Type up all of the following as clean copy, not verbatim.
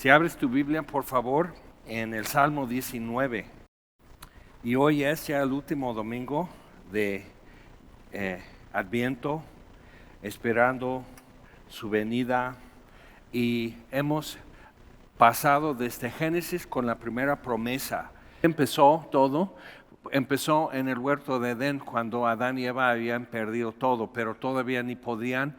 Si abres tu Biblia, por favor, en el Salmo 19. Y hoy es ya el último domingo de Adviento, esperando su venida. Y hemos pasado desde Génesis con la primera promesa. Empezó en el huerto de Edén, cuando Adán y Eva habían perdido todo, pero todavía ni podían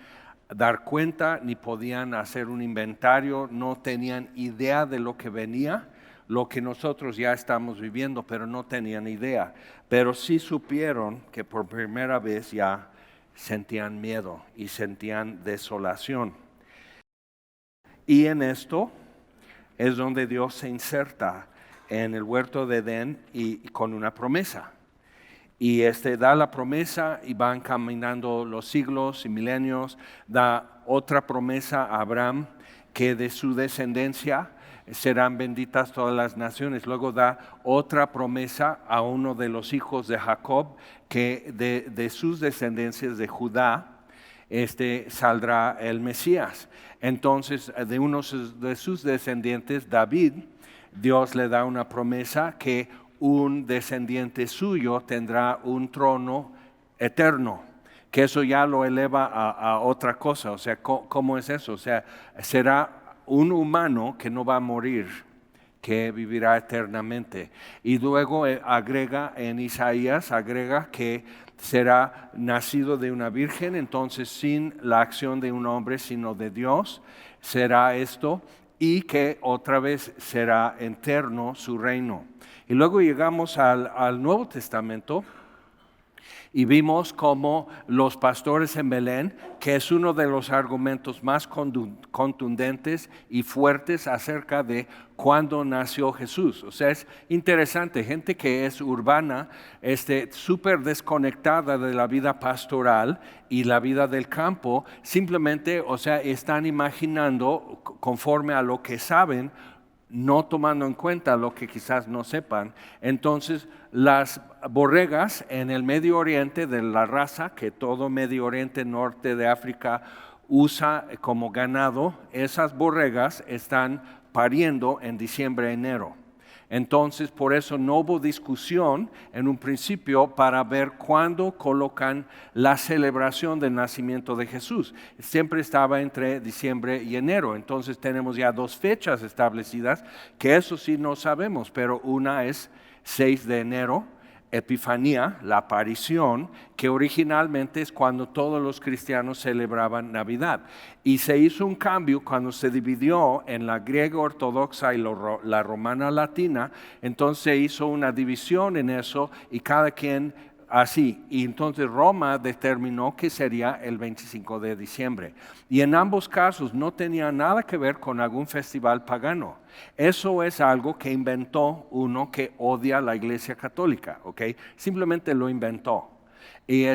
dar cuenta, ni podían hacer un inventario, no tenían idea de lo que venía, lo que nosotros ya estamos viviendo, pero no tenían idea. Pero sí supieron que por primera vez ya sentían miedo y sentían desolación. Y en esto es donde Dios se inserta en el huerto de Edén y con una promesa. Y da la promesa y van caminando los siglos y milenios. Da otra promesa a Abraham, que de su descendencia serán benditas todas las naciones. Luego da otra promesa a uno de los hijos de Jacob, que de sus descendencias de Judá saldrá el Mesías. Entonces, de uno de sus descendientes, David, Dios le da una promesa que un descendiente suyo tendrá un trono eterno, que eso ya lo eleva a otra cosa. O sea, ¿cómo es eso? O sea, será un humano que no va a morir, que vivirá eternamente. Y luego agrega en Isaías, que será nacido de una virgen, entonces sin la acción de un hombre, sino de Dios, será esto, y que otra vez será eterno su reino. Y luego llegamos al Nuevo Testamento y vimos cómo los pastores en Belén, que es uno de los argumentos más contundentes y fuertes acerca de cuándo nació Jesús. O sea, es interesante, gente que es urbana, súper desconectada de la vida pastoral y la vida del campo, simplemente, o sea, están imaginando conforme a lo que saben, no tomando en cuenta lo que quizás no sepan. Entonces, las borregas en el Medio Oriente, de la raza que todo Medio Oriente, norte de África usa como ganado, esas borregas están pariendo en diciembre, enero. Entonces, por eso no hubo discusión en un principio para ver cuándo colocan la celebración del nacimiento de Jesús. Siempre estaba entre diciembre y enero. Entonces tenemos ya dos fechas establecidas, que eso sí no sabemos, pero una es 6 de enero, Epifanía, la aparición, que originalmente es cuando todos los cristianos celebraban Navidad. Y se hizo un cambio cuando se dividió en la griega ortodoxa y la romana latina. Entonces se hizo una división en eso y cada quien así. Y entonces Roma determinó que sería el 25 de diciembre. Y en ambos casos no tenía nada que ver con algún festival pagano. Eso es algo que inventó uno que odia la Iglesia Católica, ¿ok? Simplemente lo inventó. Y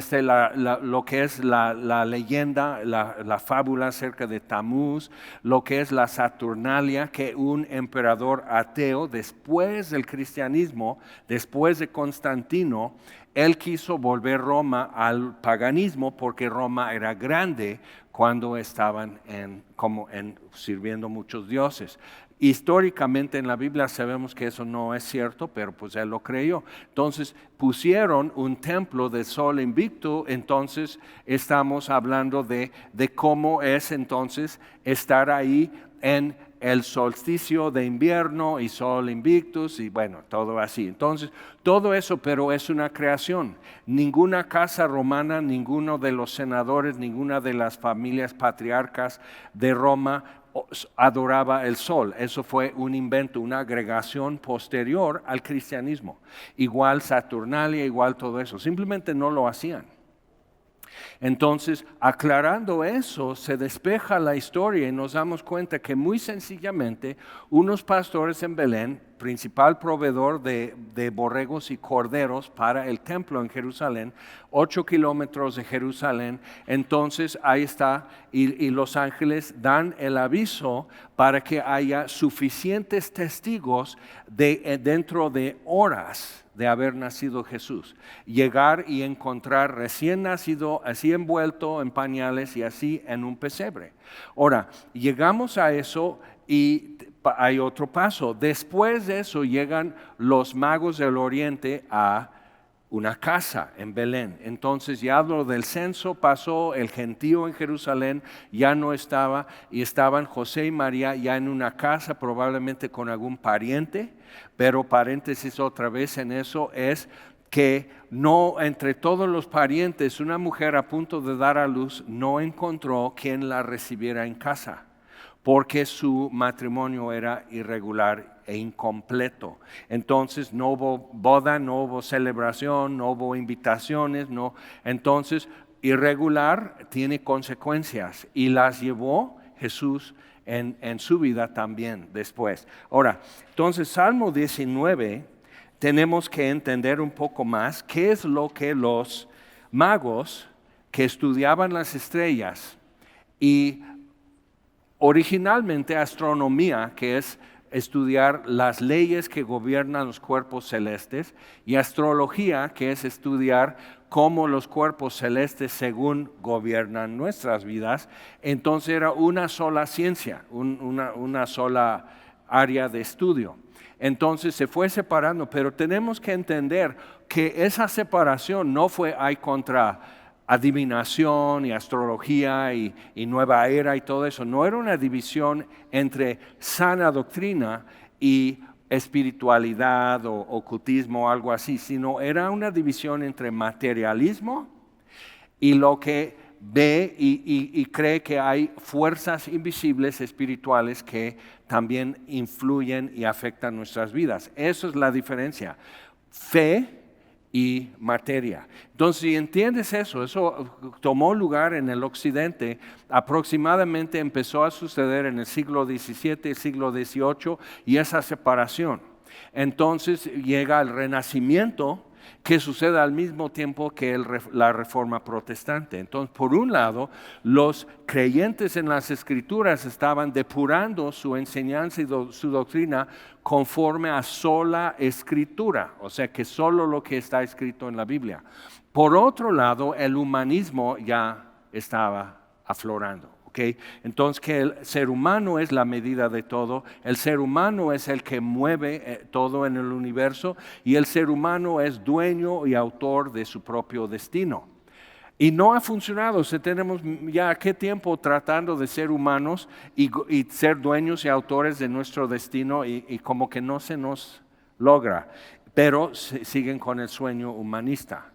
lo que es la leyenda, la fábula acerca de Tamuz, lo que es la Saturnalia, que un emperador ateo, después del cristianismo, después de Constantino, él quiso volver Roma al paganismo porque Roma era grande cuando estaban sirviendo muchos dioses. Históricamente en la Biblia sabemos que eso no es cierto, pero pues él lo creyó. Entonces pusieron un templo de sol invicto, entonces estamos hablando de cómo es entonces estar ahí en el solsticio de invierno y sol invictus y bueno, todo así. Entonces, todo eso, pero es una creación. Ninguna casa romana, ninguno de los senadores, ninguna de las familias patriarcas de Roma adoraba el sol. Eso fue un invento, una agregación posterior al cristianismo. Igual Saturnalia, igual todo eso. Simplemente no lo hacían. Entonces, aclarando eso, se despeja la historia y nos damos cuenta que muy sencillamente unos pastores en Belén, principal proveedor de borregos y corderos para el templo en Jerusalén, 8 kilómetros de Jerusalén, entonces ahí está, y los ángeles dan el aviso para que haya suficientes testigos dentro de horas de haber nacido Jesús. Llegar y encontrar recién nacido, así envuelto en pañales y así en un pesebre. Ahora, llegamos a eso y hay otro paso. Después de eso llegan los magos del oriente a una casa en Belén. Entonces ya lo del censo pasó, el gentío en Jerusalén ya no estaba, y estaban José y María ya en una casa, probablemente con algún pariente, pero paréntesis otra vez en eso es que no, entre todos los parientes, una mujer a punto de dar a luz no encontró quien la recibiera en casa, porque su matrimonio era irregular e incompleto. Entonces no hubo boda, no hubo celebración, no hubo invitaciones, no. Entonces, irregular tiene consecuencias, y las llevó Jesús en su vida también después. Ahora, entonces Salmo 19, tenemos que entender un poco más qué es lo que los magos que estudiaban las estrellas y originalmente astronomía, que es estudiar las leyes que gobiernan los cuerpos celestes, y astrología, que es estudiar cómo los cuerpos celestes según gobiernan nuestras vidas. Entonces era una sola ciencia, una sola área de estudio. Entonces se fue separando, pero tenemos que entender que esa separación no fue hay contra adivinación y astrología y nueva era y todo eso. No era una división entre sana doctrina y espiritualidad o ocultismo o algo así, sino era una división entre materialismo y lo que ve y cree que hay fuerzas invisibles espirituales que también influyen y afectan nuestras vidas. Eso es la diferencia. Fe y materia. Entonces, si entiendes eso tomó lugar en el occidente, aproximadamente empezó a suceder en el siglo XVII, siglo XVIII, y esa separación. Entonces llega el Renacimiento, que sucede al mismo tiempo que la Reforma Protestante. Entonces, por un lado, los creyentes en las Escrituras estaban depurando su enseñanza y su doctrina conforme a sola Escritura, o sea que solo lo que está escrito en la Biblia. Por otro lado, el humanismo ya estaba aflorando. Entonces, que el ser humano es la medida de todo, el ser humano es el que mueve todo en el universo, y el ser humano es dueño y autor de su propio destino. Y no ha funcionado. Tenemos ya qué tiempo tratando de ser humanos y ser dueños y autores de nuestro destino, y como que no se nos logra, pero siguen con el sueño humanista.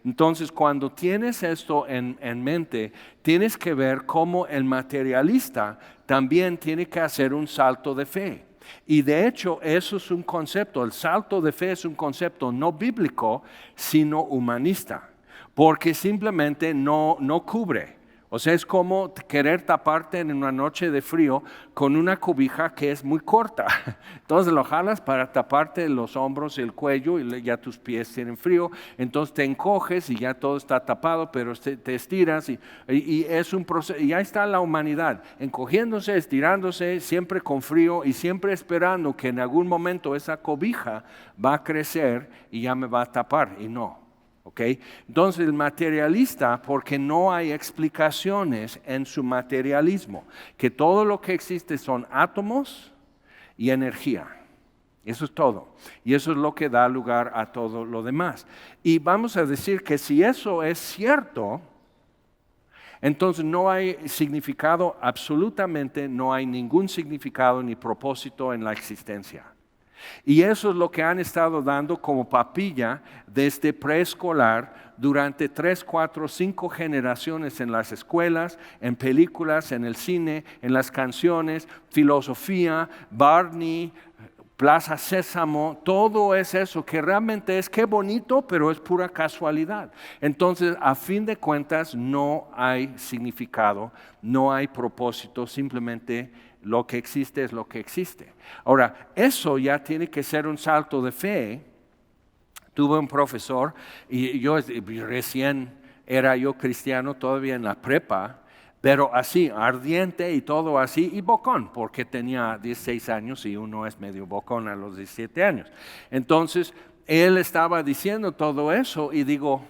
Entonces, cuando tienes esto en mente, tienes que ver cómo el materialista también tiene que hacer un salto de fe. Y de hecho, eso es un concepto, el salto de fe es un concepto no bíblico, sino humanista, porque simplemente no cubre. O sea, es como querer taparte en una noche de frío con una cobija que es muy corta. Entonces lo jalas para taparte los hombros y el cuello, y ya tus pies tienen frío. Entonces te encoges y ya todo está tapado, pero te estiras y es un proceso. Y ahí está la humanidad, encogiéndose, estirándose, siempre con frío y siempre esperando que en algún momento esa cobija va a crecer y ya me va a tapar, y no. Entonces el materialista, porque no hay explicaciones en su materialismo, que todo lo que existe son átomos y energía. Eso es todo. Y eso es lo que da lugar a todo lo demás. Y vamos a decir que si eso es cierto, entonces no hay significado, absolutamente no hay ningún significado ni propósito en la existencia. Y eso es lo que han estado dando como papilla desde preescolar durante 3, 4, 5 generaciones en las escuelas, en películas, en el cine, en las canciones, filosofía, Barney, Plaza Sésamo, todo es eso, que realmente es qué bonito, pero es pura casualidad. Entonces, a fin de cuentas, no hay significado, no hay propósito, simplemente lo que existe es lo que existe. Ahora, eso ya tiene que ser un salto de fe. Tuve un profesor, y yo recién era yo cristiano, todavía en la prepa, pero así, ardiente y todo así, y bocón, porque tenía 16 años y uno es medio bocón a los 17 años. Entonces, él estaba diciendo todo eso y digo,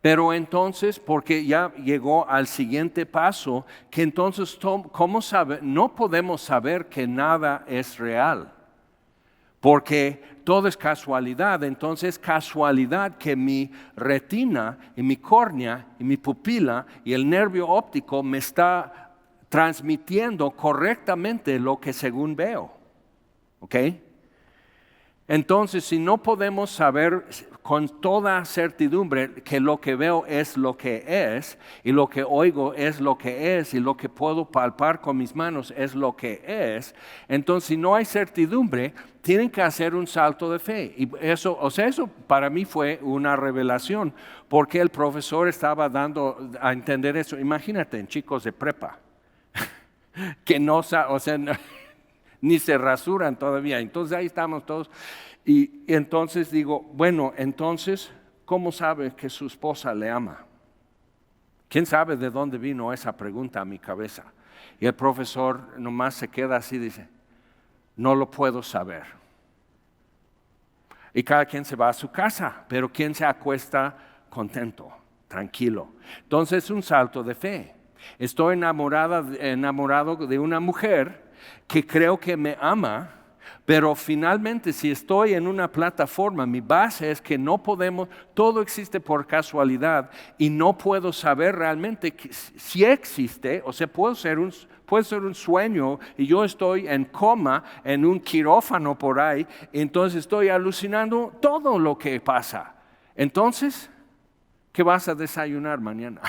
Pero entonces, porque ya llegó al siguiente paso, que entonces, ¿cómo sabe? No podemos saber que nada es real, porque todo es casualidad. Entonces, casualidad que mi retina y mi córnea y mi pupila y el nervio óptico me está transmitiendo correctamente lo que según veo. ¿Ok? Entonces, si no podemos saber con toda certidumbre que lo que veo es lo que es, y lo que oigo es lo que es, y lo que puedo palpar con mis manos es lo que es, entonces si no hay certidumbre, tienen que hacer un salto de fe. Y eso, eso para mí fue una revelación, porque el profesor estaba dando a entender eso. Imagínate en chicos de prepa, que no saben, ni se rasuran todavía. Entonces ahí estamos todos. Y entonces digo, bueno, entonces, ¿cómo sabe que su esposa le ama? ¿Quién sabe de dónde vino esa pregunta a mi cabeza? Y el profesor nomás se queda así, dice, no lo puedo saber. Y cada quien se va a su casa, pero ¿quién se acuesta contento, tranquilo? Entonces es un salto de fe. Estoy enamorado de una mujer que creo que me ama, pero finalmente si estoy en una plataforma, mi base es que no podemos, todo existe por casualidad y no puedo saber realmente si existe, o sea, puede ser un sueño y yo estoy en coma, en un quirófano por ahí, entonces estoy alucinando todo lo que pasa. Entonces, ¿qué vas a desayunar mañana?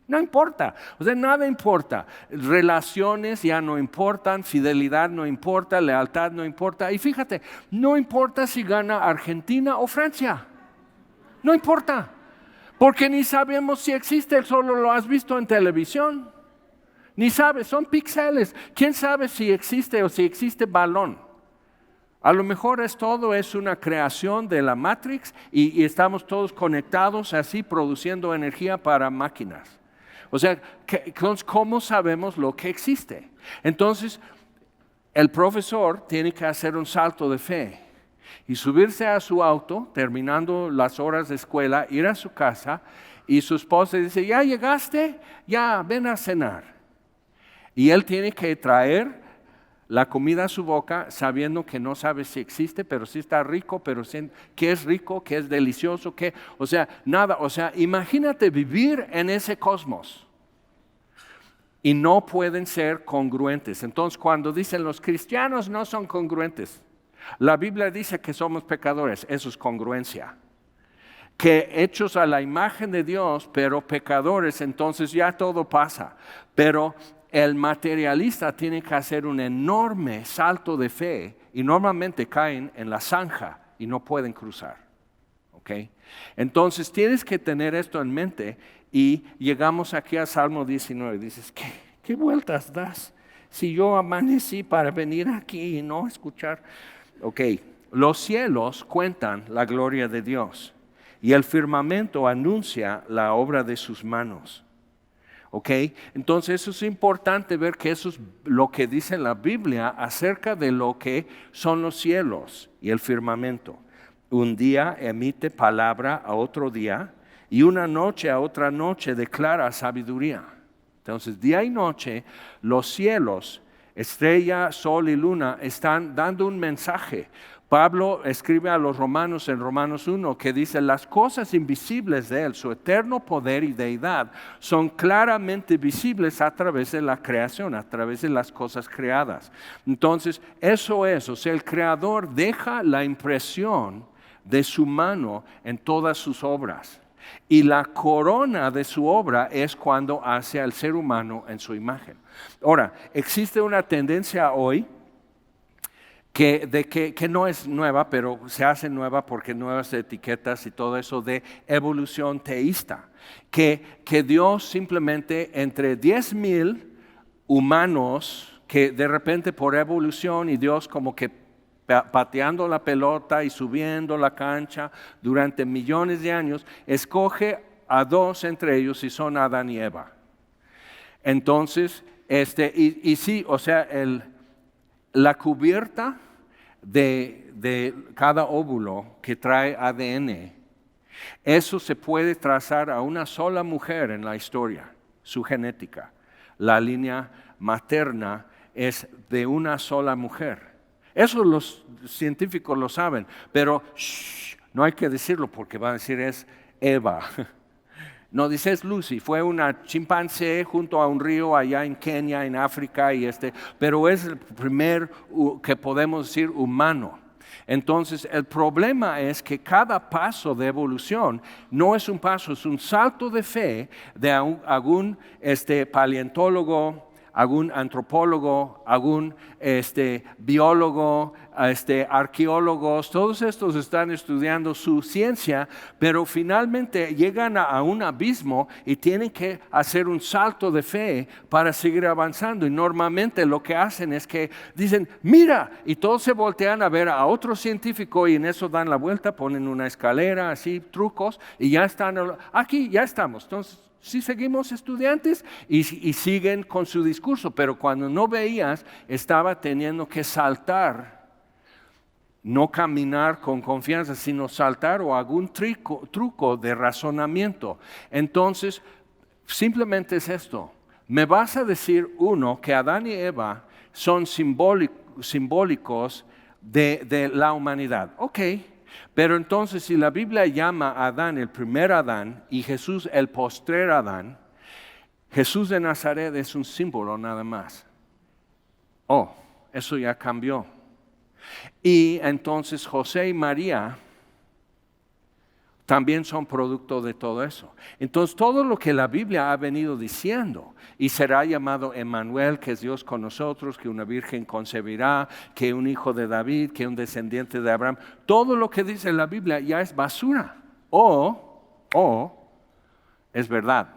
No importa, o sea, nada importa. Relaciones ya no importan, fidelidad no importa, lealtad no importa. Y fíjate, no importa si gana Argentina o Francia. No importa, porque ni sabemos si existe, solo lo has visto en televisión. Ni sabes, son píxeles. ¿Quién sabe si existe o si existe balón? A lo mejor todo es una creación de la Matrix y estamos todos conectados así produciendo energía para máquinas. O sea, ¿cómo sabemos lo que existe? Entonces, el profesor tiene que hacer un salto de fe y subirse a su auto, terminando las horas de escuela, ir a su casa y su esposa dice, ¿ya llegaste? Ya, ven a cenar. Y él tiene que traer la comida a su boca sabiendo que no sabe si existe, pero sí está rico, pero que es rico, que es delicioso, imagínate vivir en ese cosmos. Y no pueden ser congruentes. Entonces, cuando dicen los cristianos no son congruentes, la Biblia dice que somos pecadores, eso es congruencia. Que hechos a la imagen de Dios, pero pecadores, entonces ya todo pasa. Pero el materialista tiene que hacer un enorme salto de fe y normalmente caen en la zanja y no pueden cruzar. ¿Okay? Entonces tienes que tener esto en mente y llegamos aquí a Salmo 19. Dices, ¿qué vueltas das? Si yo amanecí para venir aquí y no escuchar. Ok, los cielos cuentan la gloria de Dios y el firmamento anuncia la obra de sus manos. ¿Ok? Entonces eso es importante ver que eso es lo que dice la Biblia acerca de lo que son los cielos y el firmamento. Un día emite palabra a otro día y una noche a otra noche declara sabiduría. Entonces día y noche los cielos, estrella, sol y luna están dando un mensaje. Pablo escribe a los romanos en Romanos 1 que dice las cosas invisibles de él, su eterno poder y deidad, son claramente visibles a través de la creación, a través de las cosas creadas. Entonces eso es, o sea, el creador deja la impresión de su mano en todas sus obras. Y la corona de su obra es cuando hace al ser humano en su imagen. Ahora, existe una tendencia hoy que no es nueva, pero se hace nueva porque nuevas etiquetas y todo eso de evolución teísta. Que Dios simplemente entre 10,000 humanos que de repente por evolución y Dios como que pateando la pelota y subiendo la cancha durante millones de años, escoge a 2 entre ellos y son Adán y Eva. Entonces, y sí, o sea, la cubierta de cada óvulo que trae ADN Eso se puede trazar a una sola mujer en la historia, su genética. La línea materna es de una sola mujer. Eso los científicos lo saben, pero no hay que decirlo porque van a decir es Eva. No, dice es Lucy, fue una chimpancé junto a un río allá en Kenia, en África, pero es el primer que podemos decir humano. Entonces, el problema es que cada paso de evolución no es un paso, es un salto de fe de algún paleontólogo, algún antropólogo, algún biólogo, arqueólogos, todos estos están estudiando su ciencia, pero finalmente llegan a un abismo y tienen que hacer un salto de fe para seguir avanzando. Y normalmente lo que hacen es que dicen, mira, y todos se voltean a ver a otro científico y en eso dan la vuelta, ponen una escalera, así, trucos, y ya están, aquí ya estamos. Entonces, sí seguimos estudiantes y siguen con su discurso, pero cuando no veías, estaba teniendo que saltar, no caminar con confianza, sino saltar o algún truco de razonamiento. Entonces, simplemente es esto. Me vas a decir, uno, que Adán y Eva son simbólicos de la humanidad. Ok. Pero entonces si la Biblia llama a Adán el primer Adán y Jesús el postrer Adán, Jesús de Nazaret es un símbolo nada más. Oh, eso ya cambió. Y entonces José y María también son producto de todo eso. Entonces todo lo que la Biblia ha venido diciendo, y será llamado Emmanuel, que es Dios con nosotros, que una virgen concebirá, que un hijo de David, que un descendiente de Abraham, todo lo que dice la Biblia ya es basura, o es verdad.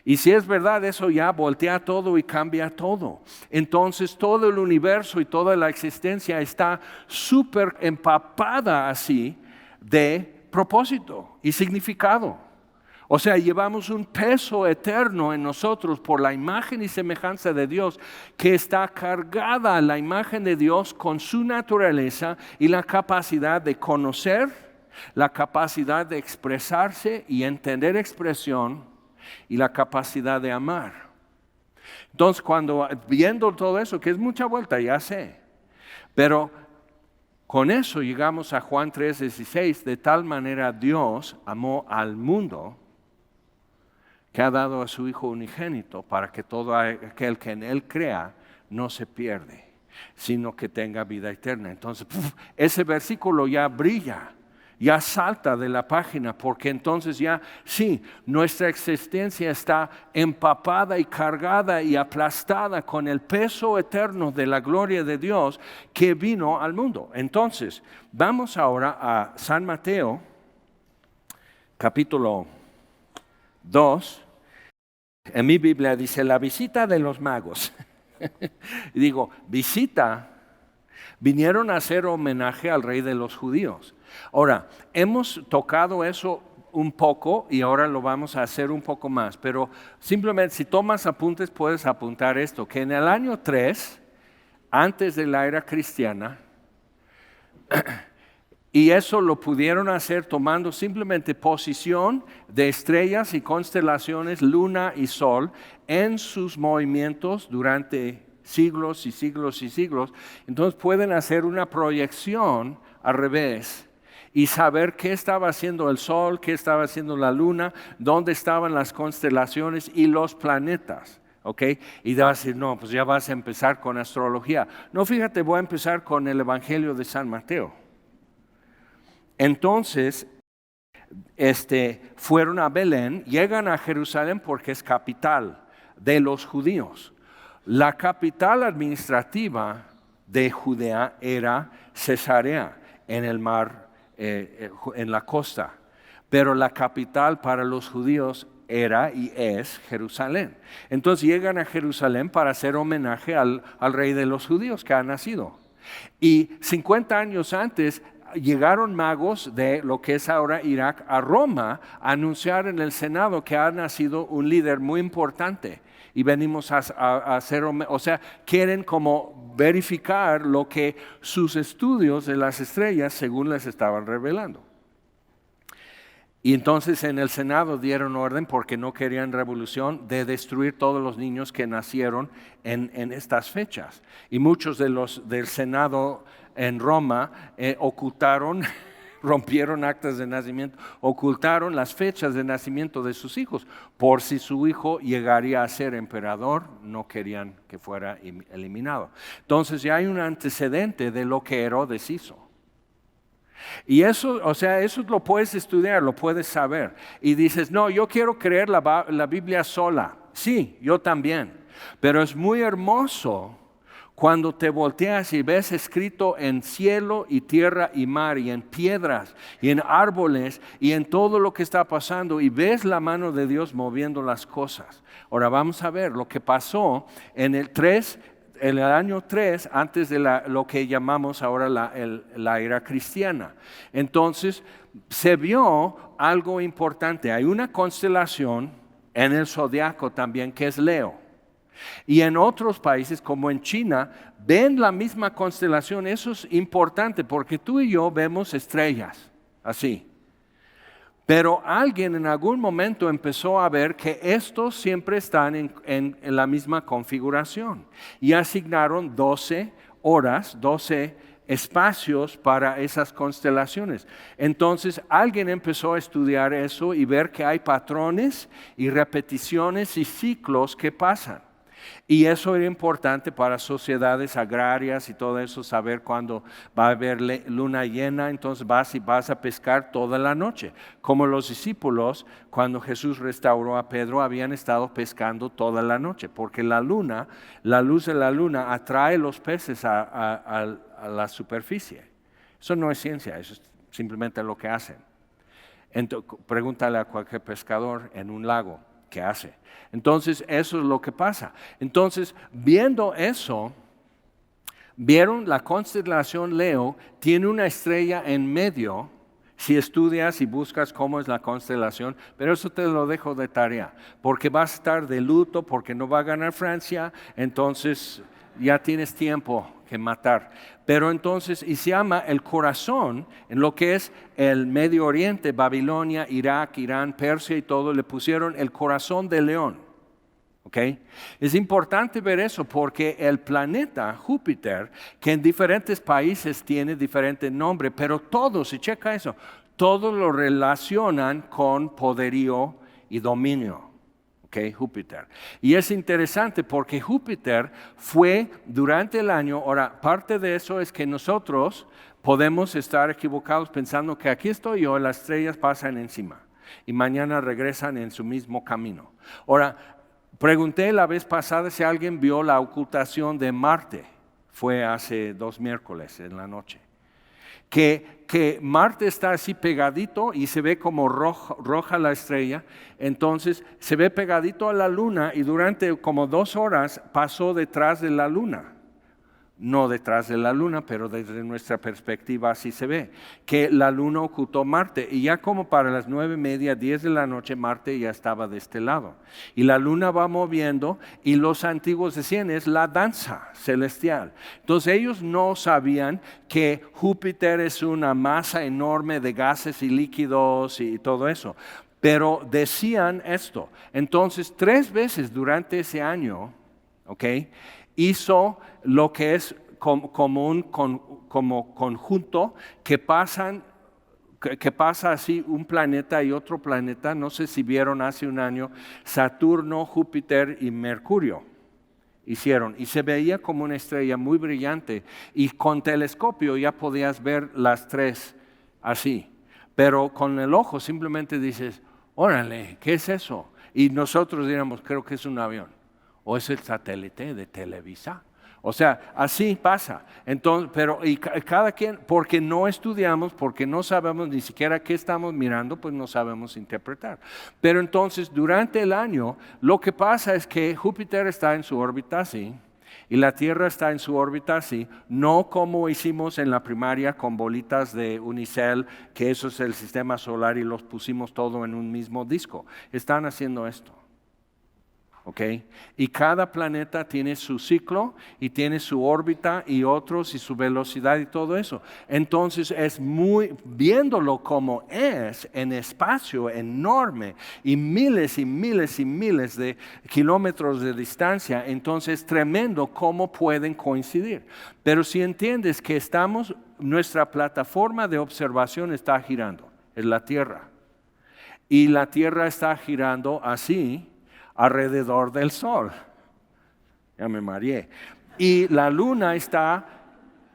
Y si es verdad, eso ya voltea todo y cambia todo. Entonces todo el universo y toda la existencia está súper empapada así de propósito y significado. O sea, llevamos un peso eterno en nosotros por la imagen y semejanza de Dios, que está cargada la imagen de Dios con su naturaleza y la capacidad de conocer, la capacidad de expresarse y entender expresión y la capacidad de amar. Entonces, cuando viendo todo eso, que es mucha vuelta, ya sé, pero con eso llegamos a Juan 3:16, de tal manera Dios amó al mundo que ha dado a su Hijo unigénito para que todo aquel que en Él crea no se pierde, sino que tenga vida eterna. Entonces, ese versículo ya brilla, ya salta de la página, porque entonces ya, sí, nuestra existencia está empapada y cargada y aplastada con el peso eterno de la gloria de Dios que vino al mundo. Entonces, vamos ahora a San Mateo, capítulo 2. En mi Biblia dice la visita de los magos. Y digo, visita, vinieron a hacer homenaje al rey de los judíos. Ahora, hemos tocado eso un poco y ahora lo vamos a hacer un poco más, pero simplemente si tomas apuntes puedes apuntar esto, que en el año 3, antes de la era cristiana, y eso lo pudieron hacer tomando simplemente posición de estrellas y constelaciones, luna y sol, en sus movimientos durante siglos y siglos y siglos. Entonces pueden hacer una proyección al revés y saber qué estaba haciendo el sol, qué estaba haciendo la luna, dónde estaban las constelaciones y los planetas. ¿Ok? Y vas a decir, no, pues ya vas a empezar con astrología. No, fíjate, voy a empezar con el Evangelio de San Mateo. Entonces, fueron a Belén, llegan a Jerusalén porque es capital de los judíos. La capital administrativa de Judea era Cesarea, en el mar, en la costa. Pero la capital para los judíos era y es Jerusalén. Entonces llegan a Jerusalén para hacer homenaje al rey de los judíos que ha nacido. Y 50 años antes llegaron magos de lo que es ahora Irak a Roma a anunciar en el Senado que ha nacido un líder muy importante. Y venimos a hacer, o sea, quieren como verificar lo que sus estudios de las estrellas según les estaban revelando. Y entonces en el Senado dieron orden, porque no querían revolución, de destruir todos los niños que nacieron en estas fechas. Y muchos de los del Senado en Roma ocultaron, rompieron actas de nacimiento, ocultaron las fechas de nacimiento de sus hijos, por si su hijo llegaría a ser emperador, no querían que fuera eliminado. Entonces ya hay un antecedente de lo que Herodes hizo. Y eso, o sea, eso lo puedes estudiar, lo puedes saber. Y dices, no, yo quiero creer la Biblia sola. Sí, yo también. Pero es muy hermoso cuando te volteas y ves escrito en cielo y tierra y mar y en piedras y en árboles y en todo lo que está pasando, y ves la mano de Dios moviendo las cosas. Ahora vamos a ver lo que pasó en el año 3, antes de lo que llamamos ahora la era cristiana. Entonces se vio algo importante. Hay una constelación en el zodiaco también, que es Leo. Y en otros países, como en China, ven la misma constelación. Eso es importante, porque tú y yo vemos estrellas así. Pero alguien en algún momento empezó a ver que estos siempre están en la misma configuración, y asignaron 12 horas, 12 espacios para esas constelaciones. Entonces alguien empezó a estudiar eso y ver que hay patrones y repeticiones y ciclos que pasan. Y eso era importante para sociedades agrarias y todo eso, saber cuándo va a haber luna llena. Entonces vas a pescar toda la noche. Como los discípulos, cuando Jesús restauró a Pedro, habían estado pescando toda la noche, porque la luz de la luna atrae los peces a la superficie. Eso no es ciencia, eso es simplemente lo que hacen. Pregúntale a cualquier pescador en un lago qué hace. Entonces eso es lo que pasa. Entonces, viendo eso, vieron la constelación Leo, tiene una estrella en medio. Si estudias y buscas cómo es la constelación, pero eso te lo dejo de tarea, porque vas a estar de luto, porque no va a ganar Francia, entonces ya tienes tiempo que matar. Pero entonces, y se llama el corazón, en lo que es el Medio Oriente, Babilonia, Irak, Irán, Persia y todo, le pusieron el corazón de león. ¿Okay? Es importante ver eso, porque el planeta Júpiter, que en diferentes países tiene diferente nombre, pero todos, y checa eso, todos lo relacionan con poderío y dominio. Okay, Júpiter. Y es interesante porque Júpiter fue durante el año. Ahora, parte de eso es que nosotros podemos estar equivocados pensando que aquí estoy yo, las estrellas pasan encima y mañana regresan en su mismo camino. Ahora, pregunté la vez pasada si alguien vio la ocultación de Marte. Fue hace 2 miércoles en la noche. Que Marte está así pegadito y se ve como roja la estrella. Entonces se ve pegadito a la luna, y durante como 2 horas pasó detrás de la luna. No detrás de la luna, pero desde nuestra perspectiva así se ve, que la luna ocultó Marte, y ya como para las 9:30, 10 de la noche, Marte ya estaba de este lado. Y la luna va moviendo, y los antiguos decían, es la danza celestial. Entonces ellos no sabían que Júpiter es una masa enorme de gases y líquidos y todo eso, pero decían esto. Entonces 3 veces durante ese año, hizo lo que es como conjunto que pasa así un planeta y otro planeta. No sé si vieron hace un año Saturno, Júpiter y Mercurio. Hicieron, y se veía como una estrella muy brillante, y con telescopio ya podías ver las 3 así, pero con el ojo simplemente dices, órale, ¿qué es eso? Y nosotros diríamos, creo que es un avión, o es el satélite de Televisa. O sea, así pasa. Entonces, pero y cada quien, porque no estudiamos, porque no sabemos ni siquiera qué estamos mirando, pues no sabemos interpretar. Pero entonces, durante el año, lo que pasa es que Júpiter está en su órbita así, y la Tierra está en su órbita así, no como hicimos en la primaria con bolitas de unicel, que eso es el sistema solar, y los pusimos todo en un mismo disco. Están haciendo esto. ¿ok? Y cada planeta tiene su ciclo y tiene su órbita y otros y su velocidad y todo eso. Entonces viéndolo como es en espacio enorme y miles y miles y miles de kilómetros de distancia, entonces tremendo cómo pueden coincidir. Pero si entiendes que nuestra plataforma de observación está girando, es la Tierra. Y la Tierra está girando así alrededor del Sol. Ya me mareé. Y la Luna está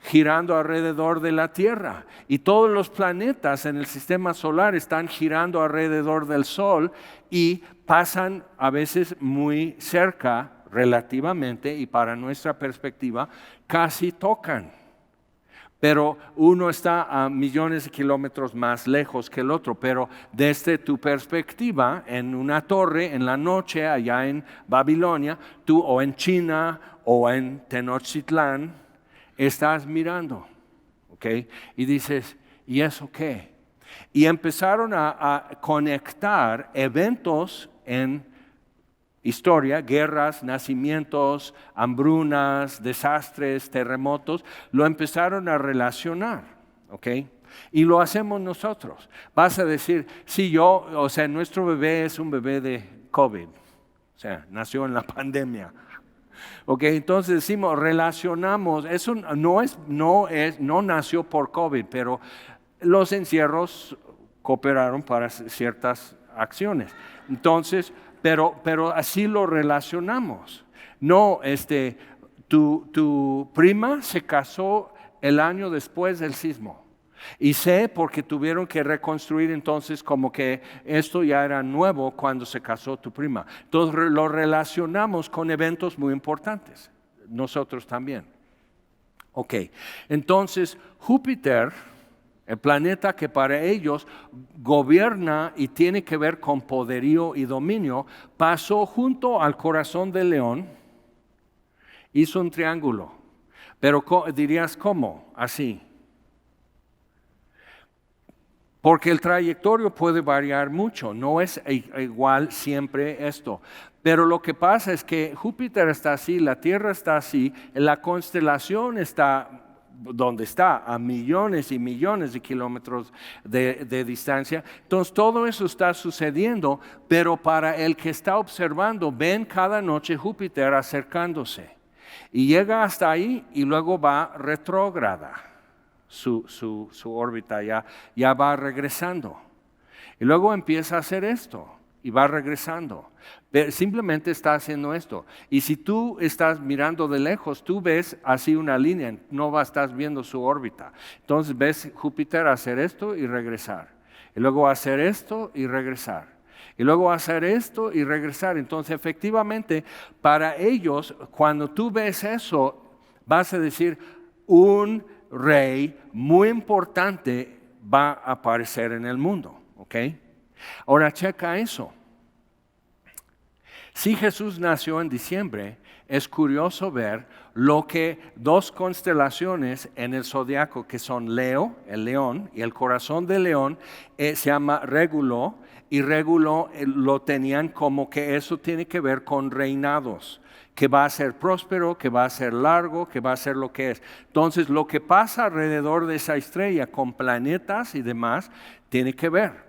girando alrededor de la Tierra. Y todos los planetas en el sistema solar están girando alrededor del Sol y pasan a veces muy cerca relativamente y para nuestra perspectiva casi tocan. Pero uno está a millones de kilómetros más lejos que el otro. Pero desde tu perspectiva, en una torre, en la noche, allá en Babilonia, tú o en China o en Tenochtitlán, estás mirando, ¿ok? Y dices, ¿y eso qué? Y empezaron a conectar eventos en historia, guerras, nacimientos, hambrunas, desastres, terremotos, lo empezaron a relacionar, ¿ok? Y lo hacemos nosotros. Vas a decir, sí, nuestro bebé es un bebé de COVID, o sea, nació en la pandemia. Ok, entonces decimos, relacionamos, eso no nació por COVID, pero los encierros cooperaron para ciertas acciones. Entonces, pero así lo relacionamos. No, tu prima se casó el año después del sismo. Y sé porque tuvieron que reconstruir entonces como que esto ya era nuevo cuando se casó tu prima. Entonces lo relacionamos con eventos muy importantes. Nosotros también. Ok, entonces Júpiter, el planeta que para ellos gobierna y tiene que ver con poderío y dominio, pasó junto al corazón del león, hizo un triángulo. Pero dirías, ¿cómo? Así. Porque el trayectorio puede variar mucho, no es igual siempre esto. Pero lo que pasa es que Júpiter está así, la Tierra está así, la constelación está donde está, a millones y millones de kilómetros de distancia. Entonces todo eso está sucediendo, pero para el que está observando, ven cada noche Júpiter acercándose. Y llega hasta ahí y luego va retrógrada. Su órbita ya va regresando. Y luego empieza a hacer esto y va regresando. Simplemente está haciendo esto. Y si tú estás mirando de lejos, tú ves así una línea, no estás viendo su órbita. Entonces ves Júpiter hacer esto y regresar. Y luego hacer esto y regresar. Y luego hacer esto y regresar. Entonces efectivamente para ellos, cuando tú ves eso, vas a decir, un rey muy importante va a aparecer en el mundo, ¿ok? Ahora checa eso. Si Jesús nació en diciembre, es curioso ver lo que dos constelaciones en el zodiaco que son Leo, el león, y el corazón del león se llama Régulo, y Régulo lo tenían como que eso tiene que ver con reinados, que va a ser próspero, que va a ser largo, que va a ser lo que es. Entonces, lo que pasa alrededor de esa estrella con planetas y demás, tiene que ver.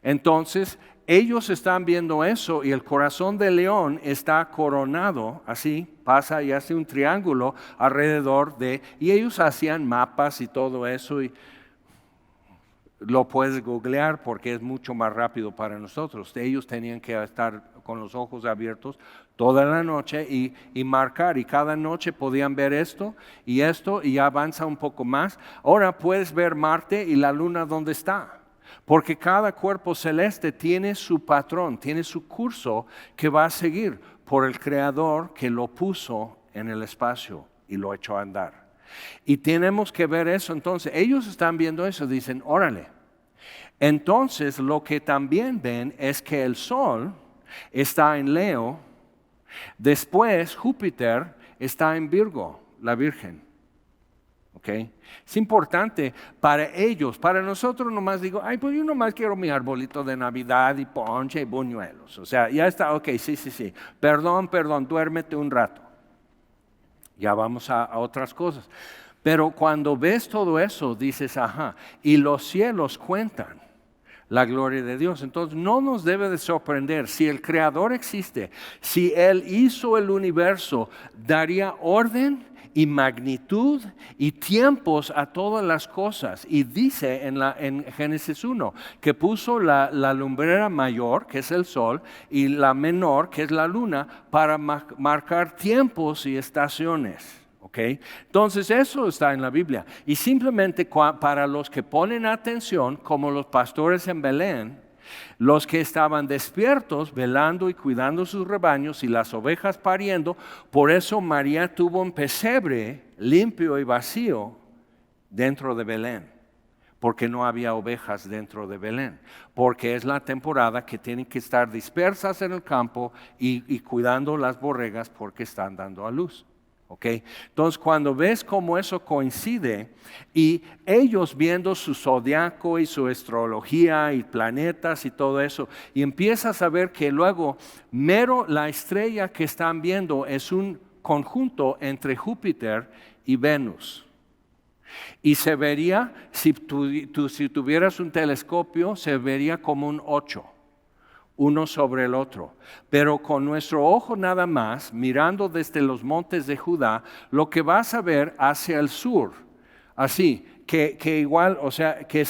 Entonces, ellos están viendo eso y el corazón del león está coronado, así, pasa y hace un triángulo alrededor y ellos hacían mapas y todo eso y lo puedes googlear porque es mucho más rápido para nosotros. Ellos tenían que estar con los ojos abiertos toda la noche y marcar, y cada noche podían ver esto y avanza un poco más. Ahora puedes ver Marte y la Luna donde está, porque cada cuerpo celeste tiene su patrón, tiene su curso que va a seguir por el Creador que lo puso en el espacio y lo echó a andar. Y tenemos que ver eso. Entonces ellos están viendo eso, dicen, órale. Entonces lo que también ven es que el Sol está en Leo, después Júpiter está en Virgo, la Virgen. ¿Okay? Es importante para ellos. Para nosotros nomás digo, ay, pues yo nomás quiero mi arbolito de Navidad y ponche y buñuelos. O sea, ya está, ok, sí. Perdón, duérmete un rato. Ya vamos a otras cosas. Pero cuando ves todo eso, dices, ajá, y los cielos cuentan la gloria de Dios. Entonces no nos debe de sorprender. Si el Creador existe, si Él hizo el universo, daría orden y magnitud y tiempos a todas las cosas. Y dice en Génesis 1 que puso la lumbrera mayor, que es el sol, y la menor, que es la luna, para marcar tiempos y estaciones. Okay. Entonces eso está en la Biblia y simplemente para los que ponen atención, como los pastores en Belén, los que estaban despiertos, velando y cuidando sus rebaños y las ovejas pariendo, por eso María tuvo un pesebre limpio y vacío dentro de Belén, porque no había ovejas dentro de Belén, porque es la temporada que tienen que estar dispersas en el campo y cuidando las borregas porque están dando a luz. Okay. Entonces cuando ves cómo eso coincide y ellos viendo su zodiaco y su astrología y planetas y todo eso, y empiezas a ver que luego mero la estrella que están viendo es un conjunto entre Júpiter y Venus. Y se vería, si tuvieras un telescopio, se vería como un 8. Uno sobre el otro. Pero con nuestro ojo nada más, mirando desde los montes de Judá, lo que vas a ver hacia el sur, así, que igual, o sea, que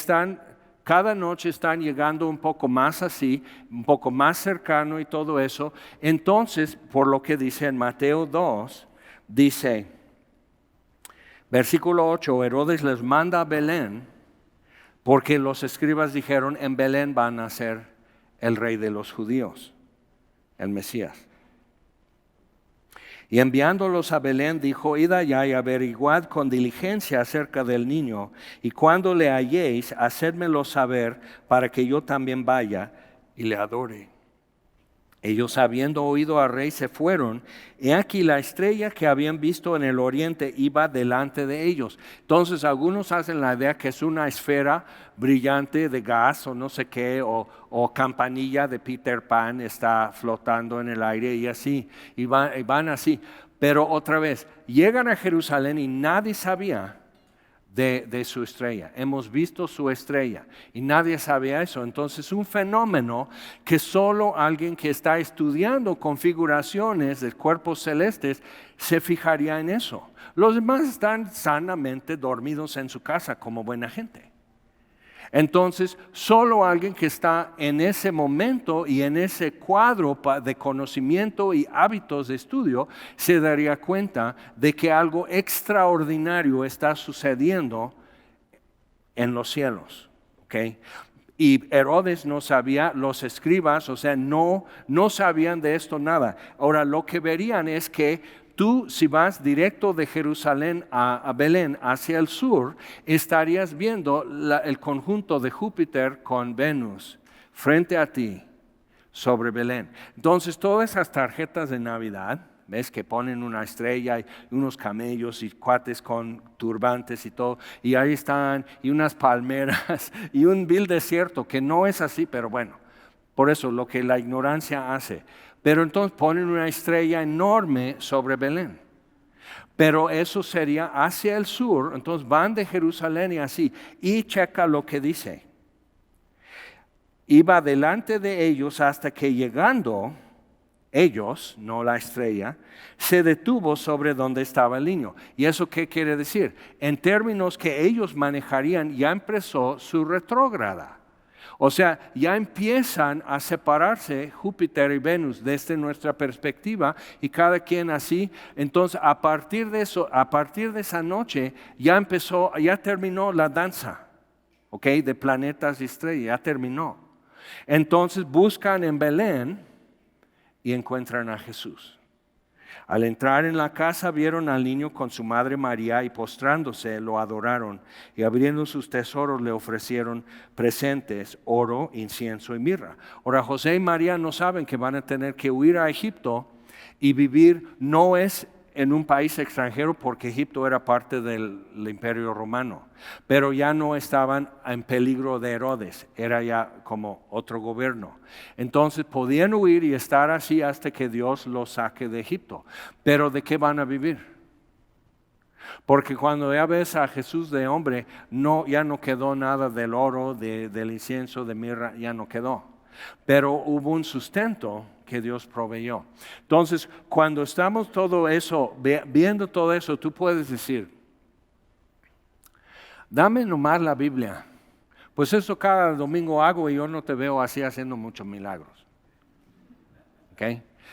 cada noche están llegando un poco más así, un poco más cercano y todo eso. Entonces, por lo que dice en Mateo 2, dice, versículo 8, Herodes les manda a Belén, porque los escribas dijeron, en Belén van a ser el rey de los judíos, el Mesías. Y enviándolos a Belén, dijo, id allá y averiguad con diligencia acerca del niño, y cuando le halléis, hacedmelo saber, para que yo también vaya y le adore. Ellos, habiendo oído al rey, se fueron. He aquí la estrella que habían visto en el oriente iba delante de ellos. Entonces algunos hacen la idea que es una esfera brillante de gas o no sé qué, o campanilla de Peter Pan está flotando en el aire y así, y van así. Pero otra vez, llegan a Jerusalén y nadie sabía de su estrella. Hemos visto su estrella y nadie sabía eso. Entonces un fenómeno que solo alguien que está estudiando configuraciones de cuerpos celestes se fijaría en eso. Los demás están sanamente dormidos en su casa como buena gente. Entonces, solo alguien que está en ese momento y en ese cuadro de conocimiento y hábitos de estudio se daría cuenta de que algo extraordinario está sucediendo en los cielos. ¿Okay? Y Herodes no sabía, los escribas, o sea, no sabían de esto nada. Ahora, lo que verían es que tú, si vas directo de Jerusalén a Belén hacia el sur, estarías viendo el conjunto de Júpiter con Venus frente a ti sobre Belén. Entonces, todas esas tarjetas de Navidad, ves que ponen una estrella y unos camellos y cuates con turbantes y todo, y ahí están, y unas palmeras y un vil desierto, que no es así, pero bueno, por eso lo que la ignorancia hace. Pero entonces ponen una estrella enorme sobre Belén. Pero eso sería hacia el sur, entonces van de Jerusalén y así. Y checa lo que dice. Iba delante de ellos hasta que llegando, ellos, no la estrella, se detuvo sobre donde estaba el niño. ¿Y eso qué quiere decir? En términos que ellos manejarían, ya empezó su retrógrada. O sea, ya empiezan a separarse Júpiter y Venus desde nuestra perspectiva y cada quien así. Entonces, a partir de eso, a partir de esa noche, ya terminó la danza, ¿ok? De planetas y estrellas, ya terminó. Entonces buscan en Belén y encuentran a Jesús. Al entrar en la casa vieron al niño con su madre María y postrándose lo adoraron y abriendo sus tesoros le ofrecieron presentes, oro, incienso y mirra. Ahora José y María no saben que van a tener que huir a Egipto y vivir, no es en un país extranjero porque Egipto era parte del Imperio Romano, pero ya no estaban en peligro de Herodes, era ya como otro gobierno. Entonces podían huir y estar así hasta que Dios los saque de Egipto. Pero ¿de qué van a vivir? Porque cuando ya ves a Jesús de hombre, ya no quedó nada del oro, del incienso, de mirra, ya no quedó. Pero hubo un sustento que Dios proveyó. Entonces, cuando estamos todo eso, viendo todo eso, tú puedes decir, dame nomás la Biblia. Pues eso cada domingo hago y yo no te veo así haciendo muchos milagros. ¿Ok?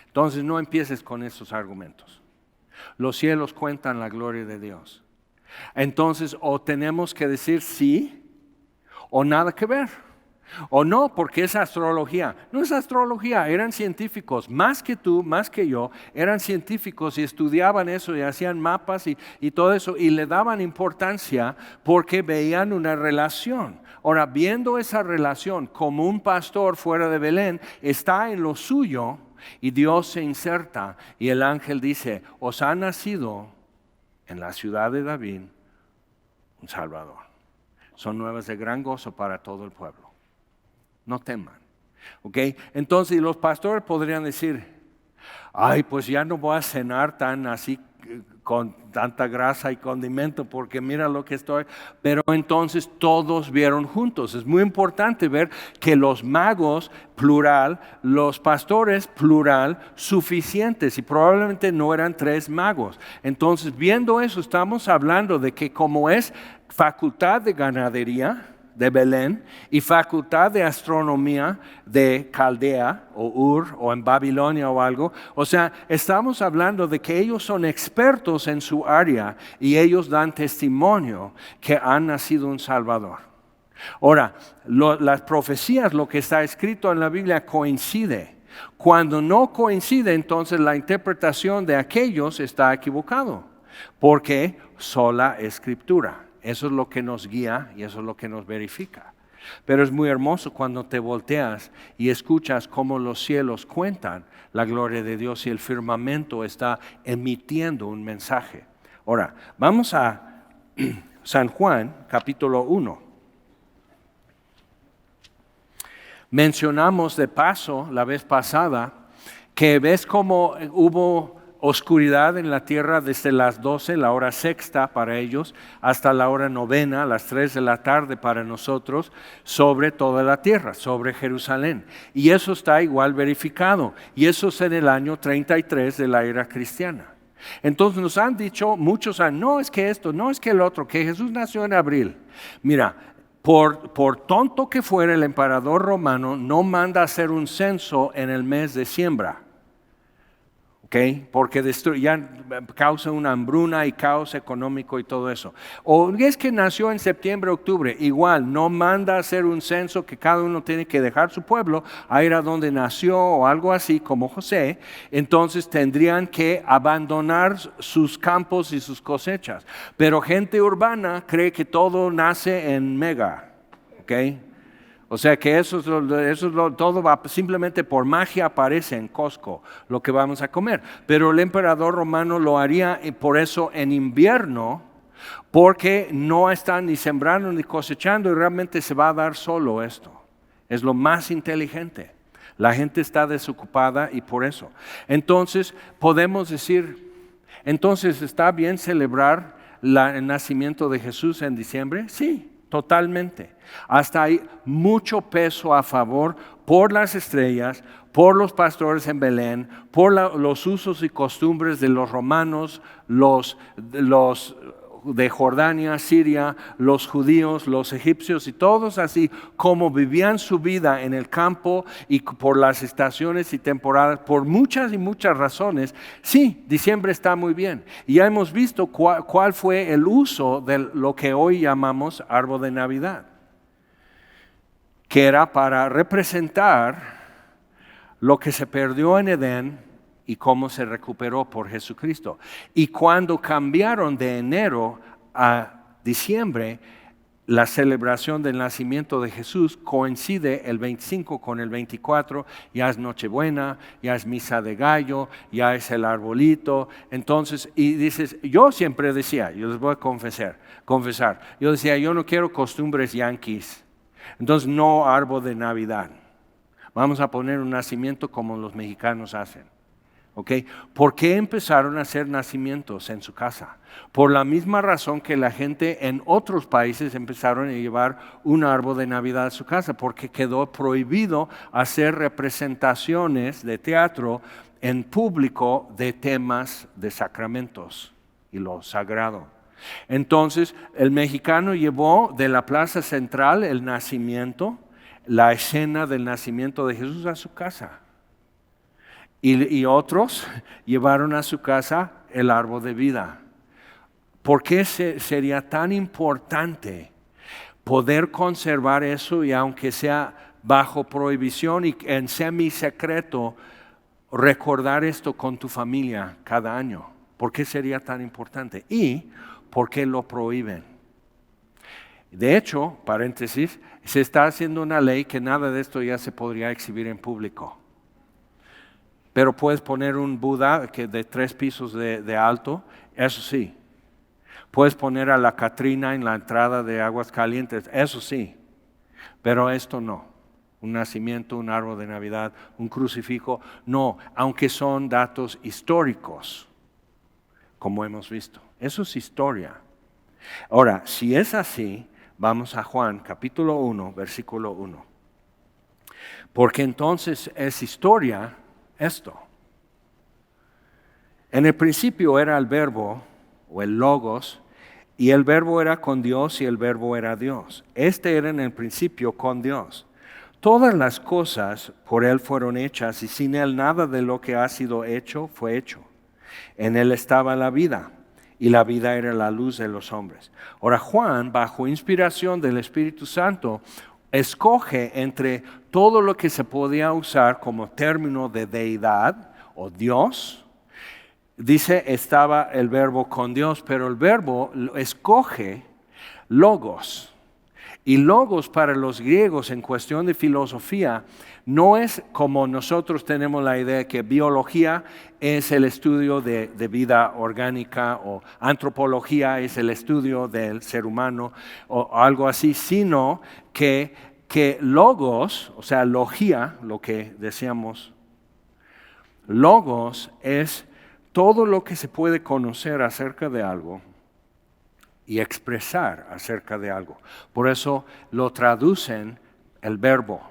Entonces no empieces con esos argumentos. Los cielos cuentan la gloria de Dios. Entonces, o tenemos que decir sí o nada que ver. O no, porque es astrología. No es astrología, eran científicos, más que tú, más que yo, eran científicos y estudiaban eso y hacían mapas y todo eso y le daban importancia porque veían una relación. Ahora, viendo esa relación, como un pastor fuera de Belén está en lo suyo y Dios se inserta y el ángel dice, os ha nacido en la ciudad de David un Salvador. Son nuevas de gran gozo para todo el pueblo. No teman. ¿Ok? Entonces los pastores podrían decir, ay, pues ya no voy a cenar tan así con tanta grasa y condimento porque mira lo que estoy. Pero entonces todos vieron juntos. Es muy importante ver que los magos, plural, los pastores, plural, suficientes y probablemente no eran 3 magos. Entonces viendo eso estamos hablando de que como es facultad de ganadería, de Belén y facultad de astronomía de Caldea o Ur o en Babilonia o algo. O sea, estamos hablando de que ellos son expertos en su área y ellos dan testimonio que han nacido un Salvador. Ahora, las profecías, lo que está escrito en la Biblia coincide. Cuando no coincide, entonces la interpretación de aquellos está equivocado, porque sola Escritura. Eso es lo que nos guía y eso es lo que nos verifica. Pero es muy hermoso cuando te volteas y escuchas cómo los cielos cuentan la gloria de Dios y el firmamento está emitiendo un mensaje. Ahora, vamos a San Juan, capítulo 1. Mencionamos de paso la vez pasada que ves cómo hubo oscuridad en la tierra desde las 12, la hora sexta para ellos, hasta la hora novena, las 3 de la tarde para nosotros, sobre toda la tierra, sobre Jerusalén. Y eso está igual verificado. Y eso es en el año 33 de la era cristiana. Entonces nos han dicho muchos años, no es que esto, no es que el otro, que Jesús nació en abril. Mira, por tonto que fuera el emperador romano, no manda a hacer un censo en el mes de siembra. ¿Okay? Porque ya causa una hambruna y caos económico y todo eso. O es que nació en septiembre, octubre, igual, no manda a hacer un censo que cada uno tiene que dejar su pueblo, a ir a donde nació o algo así como José, entonces tendrían que abandonar sus campos y sus cosechas. Pero gente urbana cree que todo nace en Mega, ¿ok? O sea que todo va simplemente por magia aparece en Costco lo que vamos a comer. Pero el emperador romano lo haría por eso en invierno, porque no están ni sembrando ni cosechando y realmente se va a dar solo esto. Es lo más inteligente. La gente está desocupada y por eso. Entonces podemos decir, entonces ¿está bien celebrar el nacimiento de Jesús en diciembre? Sí. Totalmente. Hasta hay mucho peso a favor por las estrellas, por los pastores en Belén, por los usos y costumbres de los romanos, los de Jordania, Siria, los judíos, los egipcios y todos así como vivían su vida en el campo y por las estaciones y temporadas, por muchas y muchas razones. Sí, diciembre está muy bien. Y ya hemos visto cuál fue el uso de lo que hoy llamamos árbol de Navidad, que era para representar lo que se perdió en Edén y cómo se recuperó por Jesucristo. Y cuando cambiaron de enero a diciembre, la celebración del nacimiento de Jesús coincide el 25 con el 24, ya es Nochebuena, ya es Misa de Gallo, ya es el arbolito. Entonces, y dices, yo siempre decía, yo les voy a confesar, yo decía, yo no quiero costumbres yanquis, entonces no árbol de Navidad. Vamos a poner un nacimiento como los mexicanos hacen. ¿Okay? ¿Por qué empezaron a hacer nacimientos en su casa? Por la misma razón que la gente en otros países empezaron a llevar un árbol de Navidad a su casa, porque quedó prohibido hacer representaciones de teatro en público de temas de sacramentos y lo sagrado. Entonces, el mexicano llevó de la plaza central el nacimiento, la escena del nacimiento de Jesús a su casa. Y otros llevaron a su casa el árbol de vida. ¿Por qué sería tan importante poder conservar eso y aunque sea bajo prohibición y en semi-secreto, recordar esto con tu familia cada año? ¿Por qué sería tan importante? ¿Y por qué lo prohíben? De hecho, paréntesis, se está haciendo una ley que nada de esto ya se podría exhibir en público. Pero puedes poner un Buda de 3 pisos de alto, eso sí. Puedes poner a la Catrina en la entrada de Aguascalientes, eso sí. Pero esto no. Un nacimiento, un árbol de Navidad, un crucifijo, no. Aunque son datos históricos, como hemos visto. Eso es historia. Ahora, si es así, vamos a Juan capítulo 1, versículo 1. Porque entonces es historia esto. En el principio era el verbo o el logos, y el verbo era con Dios y el verbo era Dios. Este era en el principio con Dios. Todas las cosas por Él fueron hechas y sin Él nada de lo que ha sido hecho fue hecho. En Él estaba la vida y la vida era la luz de los hombres. Ahora Juan, bajo inspiración del Espíritu Santo, escoge entre todo lo que se podía usar como término de deidad o Dios. Dice, estaba el verbo con Dios, pero el verbo escoge logos. Y logos para los griegos en cuestión de filosofía no es como nosotros tenemos la idea que biología es el estudio de vida orgánica o antropología es el estudio del ser humano o algo así, sino que logos, o sea, logía, lo que decíamos, logos es todo lo que se puede conocer acerca de algo y expresar acerca de algo. Por eso lo traducen el verbo,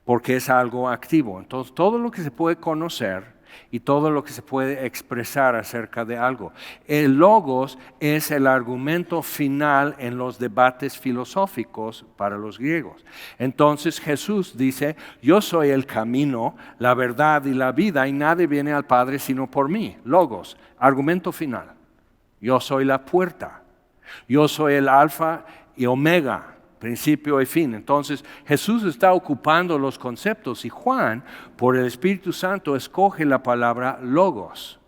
porque es algo activo. Entonces, todo lo que se puede conocer y todo lo que se puede expresar acerca de algo. El logos es el argumento final en los debates filosóficos para los griegos. Entonces Jesús dice, yo soy el camino, la verdad y la vida y nadie viene al Padre sino por mí. Logos, argumento final. Yo soy la puerta. Yo soy el alfa y omega, principio y fin. Entonces Jesús está ocupando los conceptos y Juan, por el Espíritu Santo, escoge la palabra logos.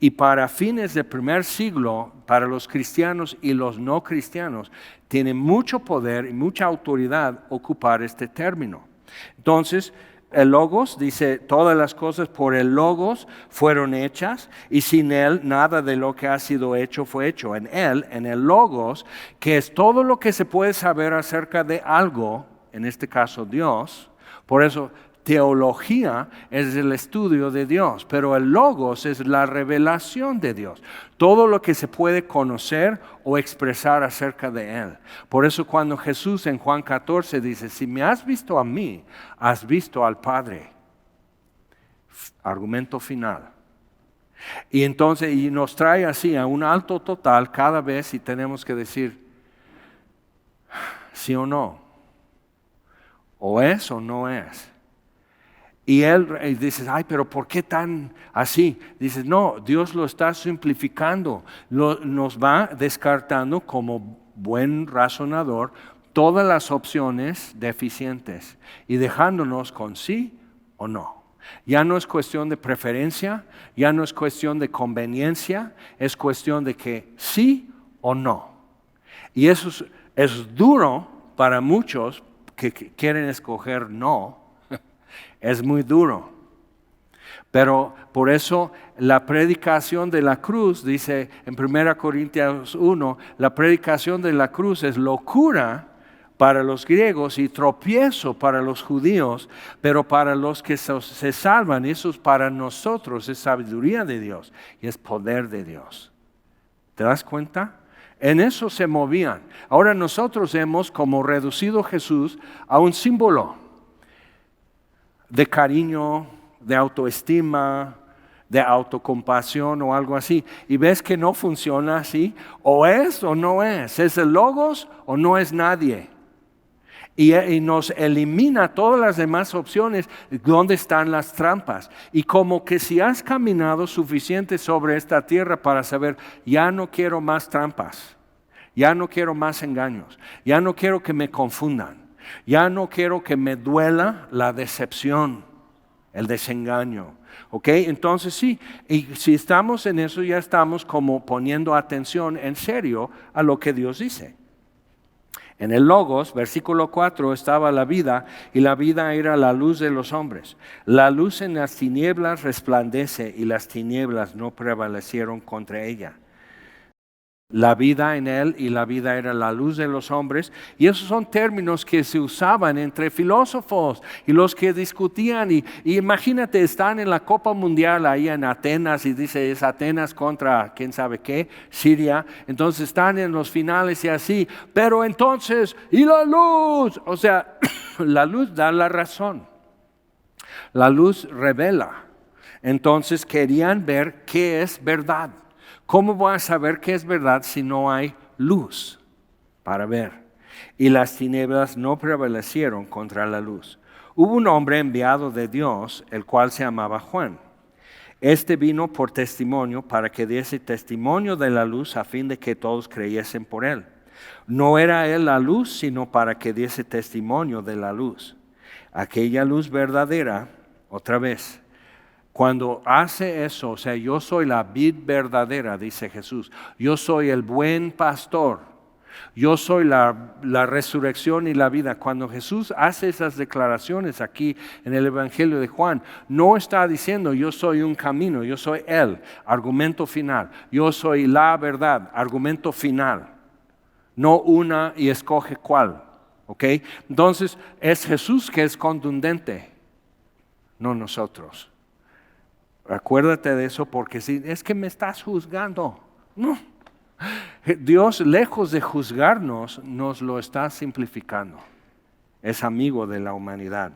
Y para fines del primer siglo, para los cristianos y los no cristianos, tiene mucho poder y mucha autoridad ocupar este término. Entonces, el logos dice, todas las cosas por el logos fueron hechas y sin él nada de lo que ha sido hecho fue hecho. En él, en el logos, que es todo lo que se puede saber acerca de algo, en este caso Dios. Por eso teología es el estudio de Dios, pero el logos es la revelación de Dios. Todo lo que se puede conocer o expresar acerca de Él. Por eso cuando Jesús en Juan 14 dice, si me has visto a mí, has visto al Padre. Argumento final. Y entonces y nos trae así a un alto total cada vez y tenemos que decir, sí o no. O es o no es. Y él dice, ay, pero ¿por qué tan así? Dice, no, Dios lo está simplificando, nos va descartando como buen razonador todas las opciones deficientes y dejándonos con sí o no. Ya no es cuestión de preferencia, ya no es cuestión de conveniencia, es cuestión de que sí o no. Y eso Es duro para muchos que quieren escoger no. Es muy duro. Pero por eso la predicación de la cruz, dice en 1 Corintios 1, la predicación de la cruz es locura para los griegos y tropiezo para los judíos, pero para los que se salvan, eso es para nosotros, es sabiduría de Dios y es poder de Dios. ¿Te das cuenta? En eso se movían. Ahora nosotros hemos como reducido Jesús a un símbolo de cariño, de autoestima, de autocompasión o algo así. Y ves que no funciona así. O es o no es. Es el logos o no es nadie. Y nos elimina todas las demás opciones donde están las trampas. Y como que si has caminado suficiente sobre esta tierra para saber, ya no quiero más trampas, ya no quiero más engaños, ya no quiero que me confundan, ya no quiero que me duela la decepción, el desengaño. ¿Ok? Entonces sí, y si estamos en eso ya estamos como poniendo atención en serio a lo que Dios dice. En el Logos, versículo 4, estaba la vida, y la vida era la luz de los hombres. La luz en las tinieblas resplandece, y las tinieblas no prevalecieron contra ella. La vida en él, y la vida era la luz de los hombres. Y esos son términos que se usaban entre filósofos y los que discutían. Y imagínate, están en la Copa Mundial ahí en Atenas, y dice es Atenas contra quién sabe qué, Siria. Entonces están en los finales y así. Pero entonces, ¿y la luz? O sea, la luz da la razón. La luz revela. Entonces querían ver qué es verdad. ¿Cómo voy a saber qué es verdad si no hay luz para ver? Y las tinieblas no prevalecieron contra la luz. Hubo un hombre enviado de Dios, el cual se llamaba Juan. Este vino por testimonio para que diese testimonio de la luz a fin de que todos creyesen por él. No era él la luz, sino para que diese testimonio de la luz. Aquella luz verdadera, otra vez, cuando hace eso, o sea, yo soy la vid verdadera, dice Jesús. Yo soy el buen pastor. Yo soy la resurrección y la vida. Cuando Jesús hace esas declaraciones aquí en el Evangelio de Juan, no está diciendo yo soy un camino, yo soy Él, argumento final. Yo soy la verdad, argumento final. No una y escoge cuál. ¿Ok? Entonces es Jesús que es contundente, no nosotros. Acuérdate de eso porque si es que me estás juzgando. No. Dios, lejos de juzgarnos, nos lo está simplificando. Es amigo de la humanidad.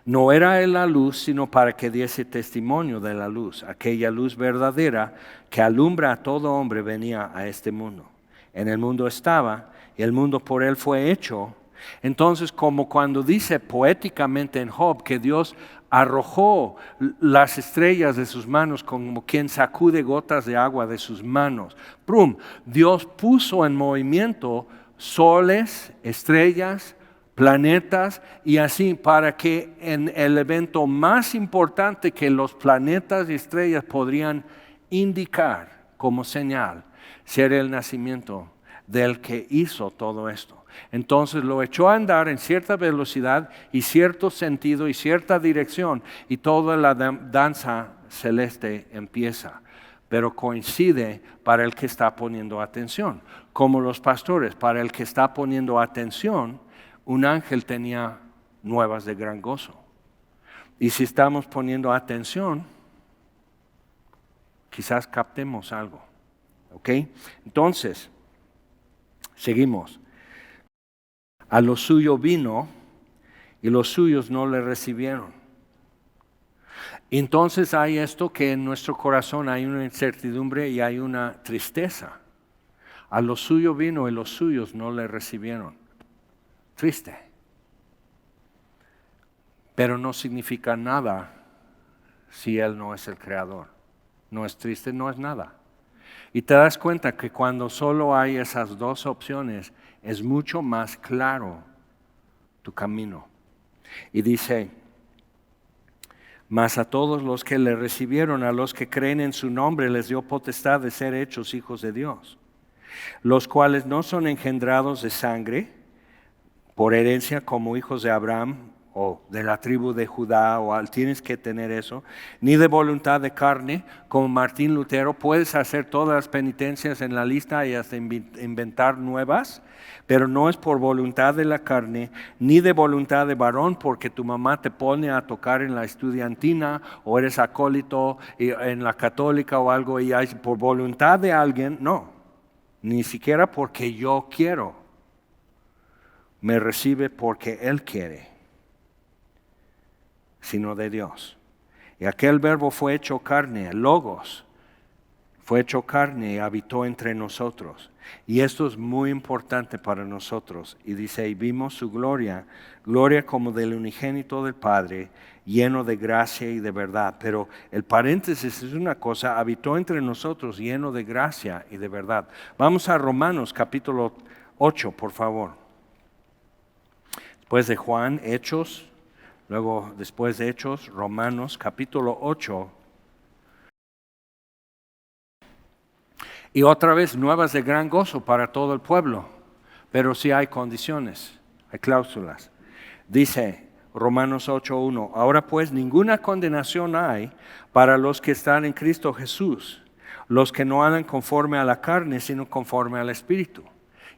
No era él la luz, sino para que diese testimonio de la luz. Aquella luz verdadera que alumbra a todo hombre venía a este mundo. En el mundo estaba, y el mundo por él fue hecho. Entonces, como cuando dice poéticamente en Job que Dios arrojó las estrellas de sus manos como quien sacude gotas de agua de sus manos. ¡Prum! Dios puso en movimiento soles, estrellas, planetas y así para que en el evento más importante que los planetas y estrellas podrían indicar como señal, ser el nacimiento del que hizo todo esto. Entonces lo echó a andar en cierta velocidad y cierto sentido y cierta dirección y toda la danza celeste empieza. Pero coincide para el que está poniendo atención. Como los pastores, para el que está poniendo atención, un ángel tenía nuevas de gran gozo. Y si estamos poniendo atención, quizás captemos algo. ¿Ok? Entonces, seguimos. A lo suyo vino y los suyos no le recibieron. Entonces hay esto que en nuestro corazón hay una incertidumbre y hay una tristeza. A lo suyo vino y los suyos no le recibieron. Triste. Pero no significa nada si Él no es el creador. No es triste, no es nada. Y te das cuenta que cuando solo hay esas dos opciones, es mucho más claro tu camino. Y dice, mas a todos los que le recibieron, a los que creen en su nombre, les dio potestad de ser hechos hijos de Dios. los cuales no son engendrados de sangre, por herencia como hijos de Abraham o de la tribu de Judá, tienes que tener eso, ni de voluntad de carne, como Martín Lutero. Puedes hacer todas las penitencias en la lista y hasta inventar nuevas, pero no es por voluntad de la carne, ni de voluntad de varón, porque tu mamá te pone a tocar en la estudiantina, o eres acólito en la católica o algo, y hay por voluntad de alguien, no, ni siquiera porque yo quiero, me recibe porque Él quiere, sino de Dios. Y aquel verbo fue hecho carne, logos, fue hecho carne y habitó entre nosotros. Y esto es muy importante para nosotros. Y dice, y vimos su gloria, gloria como del unigénito del Padre, lleno de gracia y de verdad. Pero el paréntesis es una cosa, habitó entre nosotros, lleno de gracia y de verdad. Vamos a Romanos capítulo 8, por favor. Después de Juan, Hechos, luego después de Hechos, Romanos capítulo 8. Y otra vez nuevas de gran gozo para todo el pueblo, pero sí hay condiciones, hay cláusulas. Dice Romanos 8:1, ahora pues ninguna condenación hay para los que están en Cristo Jesús, los que no andan conforme a la carne, sino conforme al Espíritu.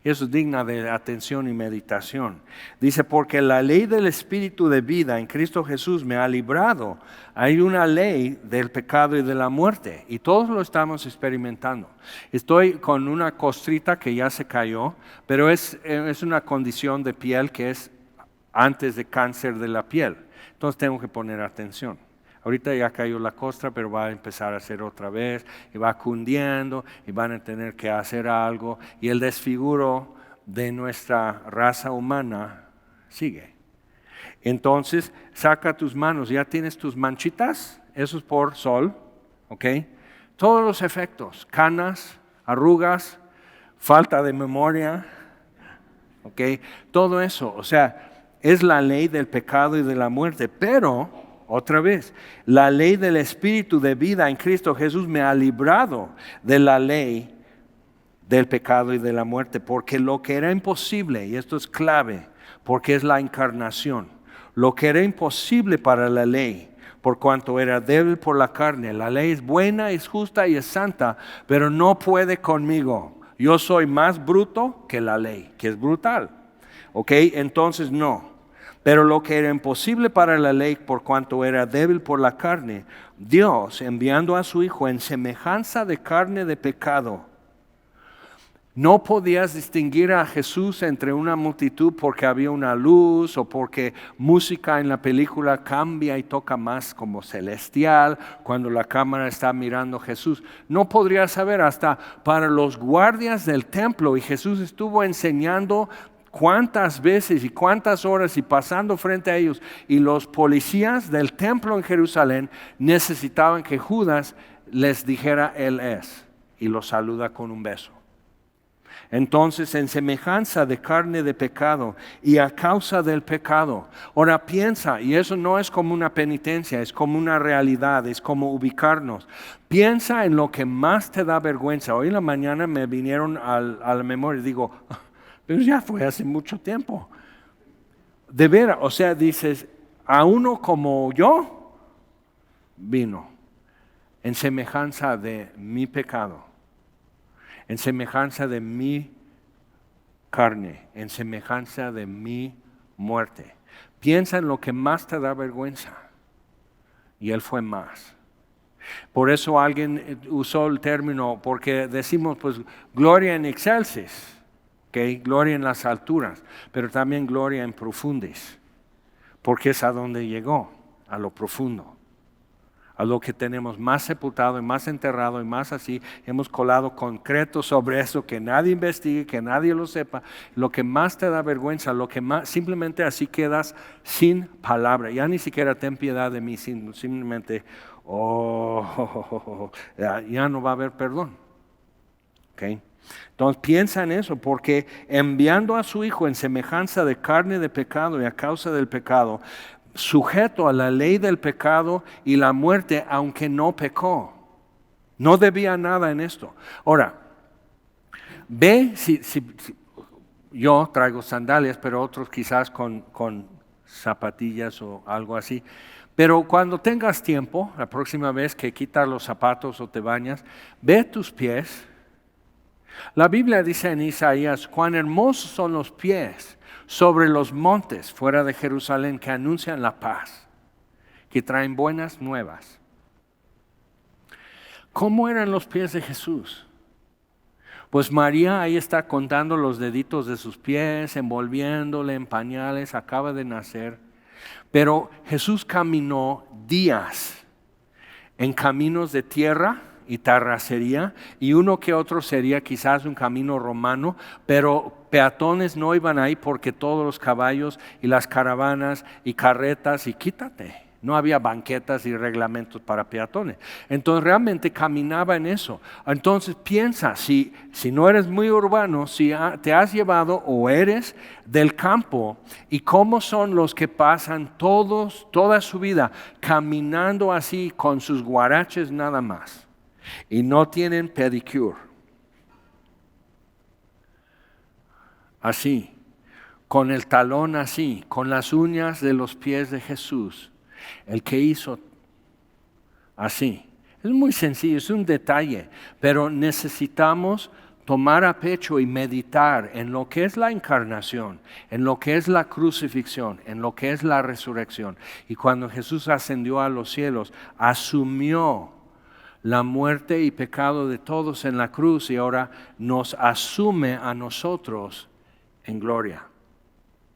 Y eso es digna de atención y meditación. Dice, porque la ley del Espíritu de vida en Cristo Jesús me ha librado. Hay una ley del pecado y de la muerte, y todos lo estamos experimentando. Estoy con una costrita que ya se cayó, pero es una condición de piel que es antes de cáncer de la piel. Entonces tengo que poner atención. Ahorita ya cayó la costra, pero va a empezar a hacer otra vez, y va cundiendo, y van a tener que hacer algo, y el desfiguro de nuestra raza humana sigue. Entonces, saca tus manos, ya tienes tus manchitas, eso es por sol, ¿ok? Todos los efectos, canas, arrugas, falta de memoria, ¿ok? Todo eso, o sea, es la ley del pecado y de la muerte, pero otra vez, la ley del Espíritu de vida en Cristo Jesús me ha librado de la ley del pecado y de la muerte, porque lo que era imposible, y esto es clave, porque es la encarnación, lo que era imposible para la ley, por cuanto era débil por la carne, la ley es buena, es justa y es santa, pero no puede conmigo. Yo soy más bruto que la ley, que es brutal, ¿ok? Entonces no. Pero lo que era imposible para la ley, por cuanto era débil por la carne, Dios, enviando a su Hijo en semejanza de carne de pecado. No podías distinguir a Jesús entre una multitud porque había una luz o porque música en la película cambia y toca más como celestial cuando la cámara está mirando a Jesús. No podrías saber hasta para los guardias del templo, y Jesús estuvo enseñando cuántas veces y cuántas horas y pasando frente a ellos, y los policías del templo en Jerusalén necesitaban que Judas les dijera Él es, y los saluda con un beso. Entonces, en semejanza de carne de pecado y a causa del pecado. Ahora piensa, y eso no es como una penitencia, es como una realidad, es como ubicarnos. Piensa en lo que más te da vergüenza. Hoy en la mañana me vinieron a la memoria y digo, pero ya fue hace mucho tiempo. De veras, o sea, dices, a uno como yo vino en semejanza de mi pecado, en semejanza de mi carne, en semejanza de mi muerte. Piensa en lo que más te da vergüenza, y Él fue más. Por eso alguien usó el término, porque decimos pues gloria in excelsis. Okay, gloria en las alturas, pero también gloria en profundis, porque es a donde llegó, a lo profundo, a lo que tenemos más sepultado y más enterrado y más así, hemos colado concreto sobre eso, que nadie investigue, que nadie lo sepa, lo que más te da vergüenza, lo que más, simplemente así quedas sin palabra, ya ni siquiera ten piedad de mí, simplemente, ya no va a haber perdón, ¿ok? Entonces piensa en eso, porque enviando a su Hijo en semejanza de carne de pecado y a causa del pecado, sujeto a la ley del pecado y la muerte, aunque no pecó, no debía nada en esto. Ahora, Ve, yo traigo sandalias, pero otros quizás con zapatillas o algo así. Pero cuando tengas tiempo, la próxima vez que quitas los zapatos o te bañas, ve tus pies. La Biblia dice en Isaías, cuán hermosos son los pies sobre los montes fuera de Jerusalén que anuncian la paz, que traen buenas nuevas. ¿Cómo eran los pies de Jesús? Pues María ahí está contando los deditos de sus pies, envolviéndole en pañales, acaba de nacer. Pero Jesús caminó días en caminos de tierra y terracería, y uno que otro sería quizás un camino romano, pero peatones no iban ahí porque todos los caballos y las caravanas y carretas y quítate. No había banquetas y reglamentos para peatones. Entonces realmente caminaba en eso. Entonces piensa, si no eres muy urbano, si te has llevado o eres del campo, y cómo son los que pasan toda su vida caminando así con sus guaraches nada más. Y no tienen pedicure. Así, con el talón así, con las uñas de los pies de Jesús. El que hizo así. Es muy sencillo, es un detalle, pero necesitamos tomar a pecho y meditar en lo que es la encarnación, en lo que es la crucifixión, en lo que es la resurrección. Y cuando Jesús ascendió a los cielos, asumió la muerte y pecado de todos en la cruz y ahora nos asume a nosotros en gloria.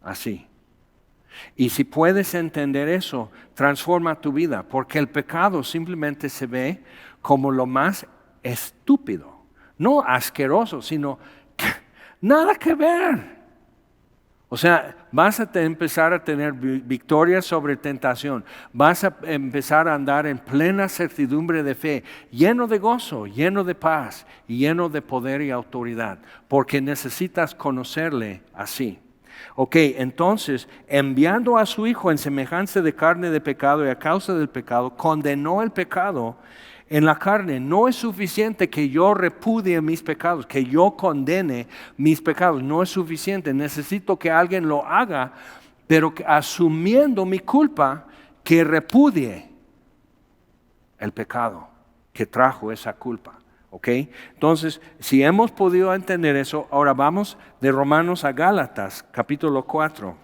Así. Y si puedes entender eso, transforma tu vida, porque el pecado simplemente se ve como lo más estúpido, no asqueroso, sino nada que ver. O sea, vas a empezar a tener victoria sobre tentación, vas a empezar a andar en plena certidumbre de fe, lleno de gozo, lleno de paz y lleno de poder y autoridad, porque necesitas conocerle así. Ok, entonces, enviando a su Hijo en semejanza de carne de pecado y a causa del pecado, condenó el pecado en la carne. No es suficiente que yo repudie mis pecados, que yo condene mis pecados. No es suficiente. Necesito que alguien lo haga, pero que, asumiendo mi culpa, que repudie el pecado que trajo esa culpa. ¿Ok? Entonces, si hemos podido entender eso, ahora vamos de Romanos a Gálatas, capítulo 4.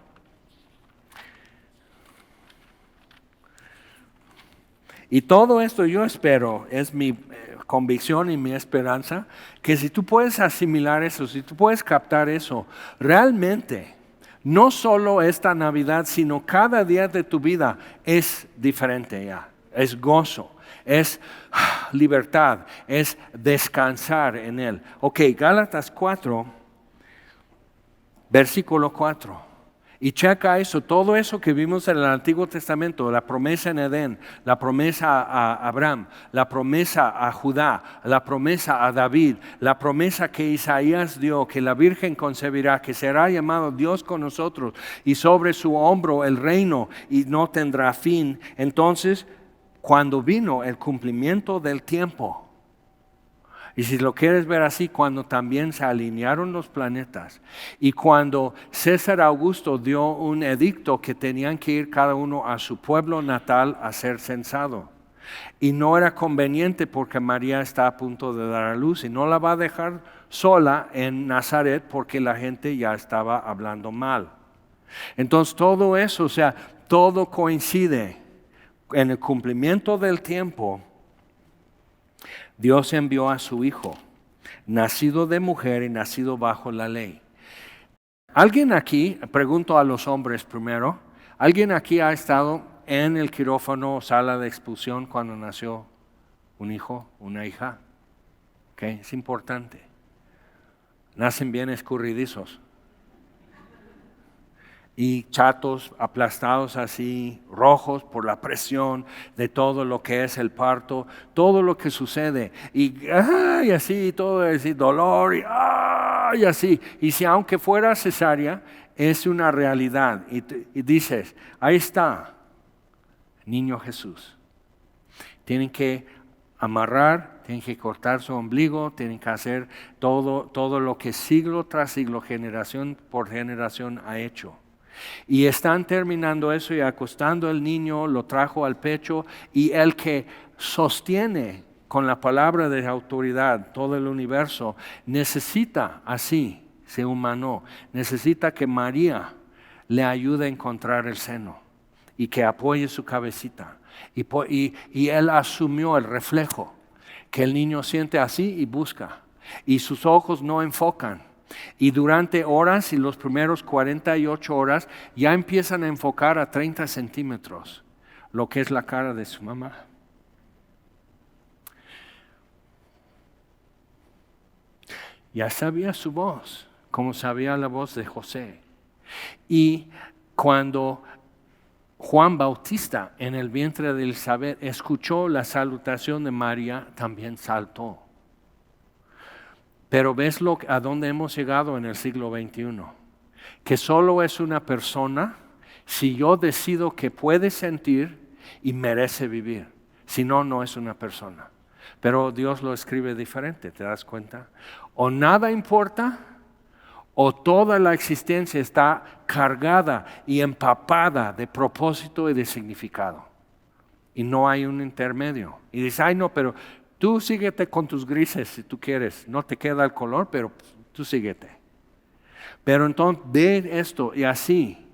Y todo esto yo espero, es mi convicción y mi esperanza, que si tú puedes asimilar eso, si tú puedes captar eso, realmente, no solo esta Navidad, sino cada día de tu vida es diferente ya, es gozo. Es libertad, es descansar en Él. Ok, Gálatas 4, versículo 4. Y checa eso, todo eso que vimos en el Antiguo Testamento, la promesa en Edén, la promesa a Abraham, la promesa a Judá, la promesa a David, la promesa que Isaías dio, que la Virgen concebirá, que será llamado Dios con nosotros y sobre su hombro el reino y no tendrá fin. Entonces, cuando vino el cumplimiento del tiempo, y si lo quieres ver así, cuando también se alinearon los planetas, y cuando César Augusto dio un edicto que tenían que ir cada uno a su pueblo natal a ser censado, y no era conveniente porque María está a punto de dar a luz, y no la va a dejar sola en Nazaret porque la gente ya estaba hablando mal. Entonces todo eso, o sea, todo coincide. En el cumplimiento del tiempo, Dios envió a su Hijo, nacido de mujer y nacido bajo la ley. ¿Alguien aquí, pregunto a los hombres primero, alguien aquí ha estado en el quirófano o sala de expulsión cuando nació un hijo, una hija? Okay, es importante. Nacen bien escurridizos. Y chatos, aplastados así, rojos por la presión de todo lo que es el parto, todo lo que sucede, y así, todo así, dolor, y así. Y si aunque fuera cesárea, es una realidad. Y dices, ahí está, niño Jesús. Tienen que amarrar, tienen que cortar su ombligo, tienen que hacer todo lo que siglo tras siglo, generación por generación ha hecho. Y están terminando eso y acostando el niño, lo trajo al pecho, y el que sostiene con la palabra de autoridad todo el universo necesita así, se humanó, necesita que María le ayude a encontrar el seno y que apoye su cabecita. Y él asumió el reflejo que el niño siente así y busca, y sus ojos no enfocan. Y durante horas y los primeros 48 horas ya empiezan a enfocar a 30 centímetros lo que es la cara de su mamá. Ya sabía su voz, como sabía la voz de José. Y cuando Juan Bautista en el vientre de Elizabeth escuchó la salutación de María, también saltó. Pero ves a dónde hemos llegado en el siglo XXI, que solo es una persona si yo decido que puede sentir y merece vivir. Si no, no es una persona. Pero Dios lo escribe diferente, ¿te das cuenta? O nada importa, o toda la existencia está cargada y empapada de propósito y de significado. Y no hay un intermedio. Y dices, ay no, pero tú síguete con tus grises si tú quieres. No te queda el color, pero tú síguete. Pero entonces ve esto y así.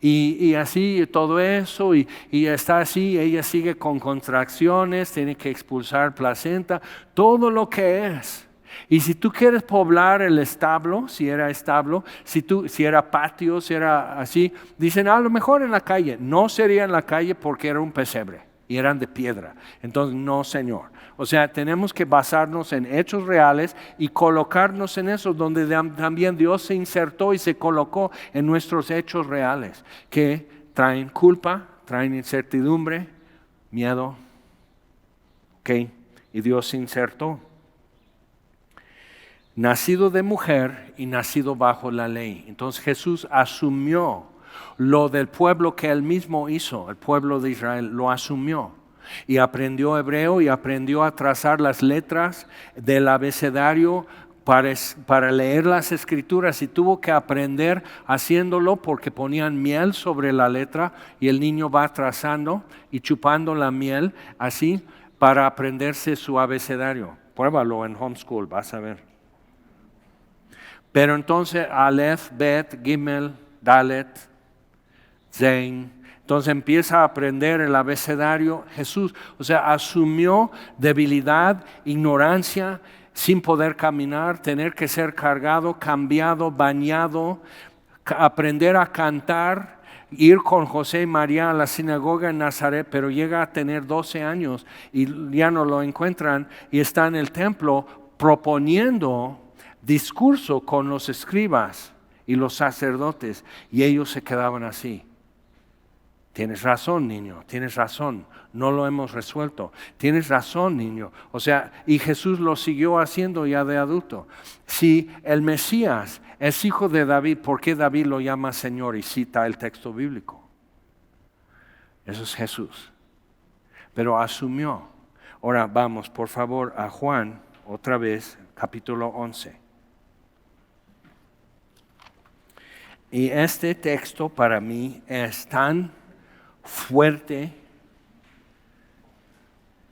Y así todo eso y está así, ella sigue con contracciones, tiene que expulsar placenta, todo lo que es. Y si tú quieres poblar el establo, si era establo, si era patio, si era así, dicen a lo mejor en la calle. No sería en la calle porque era un pesebre y eran de piedra. Entonces no, Señor. O sea, tenemos que basarnos en hechos reales y colocarnos en eso, donde también Dios se insertó y se colocó en nuestros hechos reales, que traen culpa, traen incertidumbre, miedo. ¿Ok? Y Dios se insertó. Nacido de mujer y nacido bajo la ley. Entonces Jesús asumió lo del pueblo que él mismo hizo, el pueblo de Israel, lo asumió. Y aprendió hebreo y aprendió a trazar las letras del abecedario para leer las escrituras, y tuvo que aprender haciéndolo porque ponían miel sobre la letra y el niño va trazando y chupando la miel así para aprenderse su abecedario. Pruébalo en homeschool, vas a ver. Pero entonces Aleph, Bet, Gimel, Dalet, Zein. Entonces empieza a aprender el abecedario Jesús. O sea, asumió debilidad, ignorancia, sin poder caminar, tener que ser cargado, cambiado, bañado, aprender a cantar, ir con José y María a la sinagoga en Nazaret, pero llega a tener 12 años y ya no lo encuentran y está en el templo proponiendo discurso con los escribas y los sacerdotes, y ellos se quedaban así. Tienes razón, niño, tienes razón, no lo hemos resuelto. Tienes razón, niño. O sea, y Jesús lo siguió haciendo ya de adulto. Si el Mesías es hijo de David, ¿por qué David lo llama Señor y cita el texto bíblico? Eso es Jesús. Pero asumió. Ahora vamos, por favor, a Juan, otra vez, capítulo 11. Y este texto para mí es tan fuerte,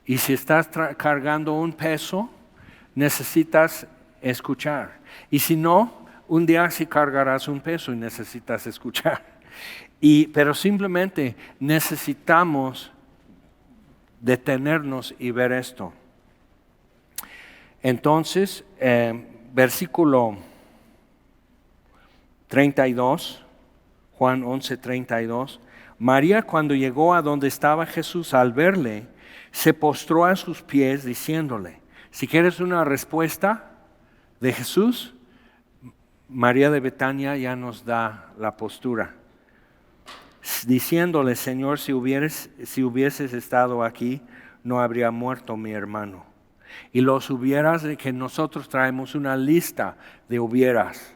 y si estás cargando un peso, necesitas escuchar. Y si no, un día sí cargarás un peso y necesitas escuchar. Pero simplemente necesitamos detenernos y ver esto. Entonces, versículo 32, Juan 11:32. María, cuando llegó a donde estaba Jesús, al verle, se postró a sus pies diciéndole. Si quieres una respuesta de Jesús, María de Betania ya nos da la postura. Diciéndole, Señor, si hubieses estado aquí, no habría muerto mi hermano. Y los hubieras, de que nosotros traemos una lista de hubieras.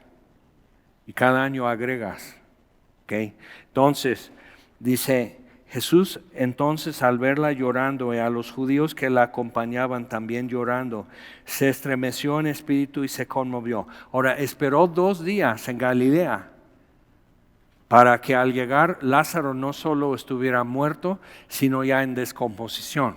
Y cada año agregas. ¿Okay? Entonces, dice, Jesús entonces, al verla llorando y a los judíos que la acompañaban también llorando, se estremeció en espíritu y se conmovió. Ahora, esperó 2 días en Galilea para que al llegar Lázaro no solo estuviera muerto, sino ya en descomposición,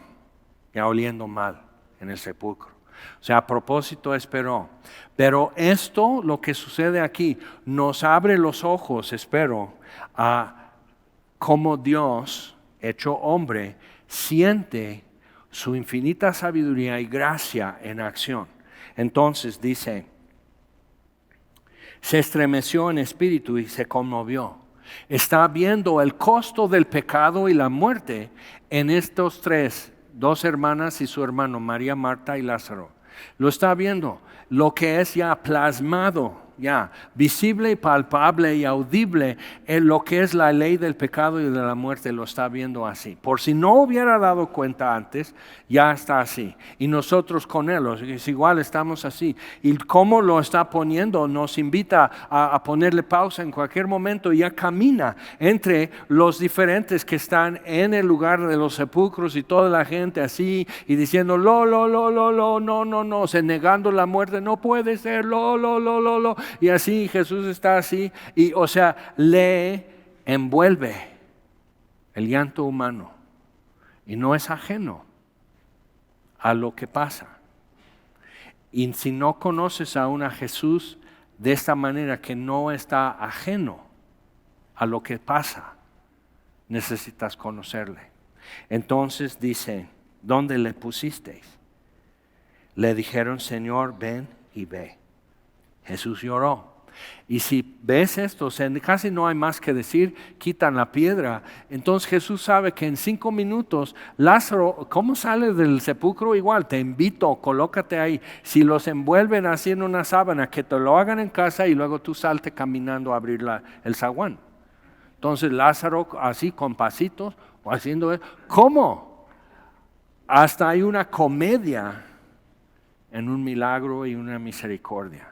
ya oliendo mal en el sepulcro. O sea, a propósito esperó. Pero esto, lo que sucede aquí, nos abre los ojos, espero, a cómo Dios, hecho hombre, siente su infinita sabiduría y gracia en acción. Entonces dice, se estremeció en espíritu y se conmovió. Está viendo el costo del pecado y la muerte en estos 2 hermanas y su hermano, María, Marta y Lázaro. Lo está viendo, lo que es ya plasmado, ya visible y palpable y audible en lo que es la ley del pecado y de la muerte, lo está viendo así. Por si no hubiera dado cuenta antes, ya está así. Y nosotros con él, es igual, estamos así. Y cómo lo está poniendo nos invita a ponerle pausa en cualquier momento. Ya camina entre los diferentes que están en el lugar de los sepulcros y toda la gente así y diciendo no, se negando la muerte, no puede ser, lo. Y así Jesús está así y o sea, le envuelve el llanto humano y no es ajeno a lo que pasa. Y si no conoces aún a Jesús de esta manera, que no está ajeno a lo que pasa, necesitas conocerle. Entonces dice, ¿dónde le pusisteis? Le dijeron, Señor, ven y ve. Jesús lloró. Y si ves esto, casi no hay más que decir, quitan la piedra. Entonces Jesús sabe que en 5 minutos, Lázaro, ¿cómo sale del sepulcro? Igual, te invito, colócate ahí. Si los envuelven así en una sábana, que te lo hagan en casa y luego tú salte caminando a abrir el zaguán. Entonces Lázaro así con pasitos, o haciendo eso. ¿Cómo? Hasta hay una comedia en un milagro y una misericordia.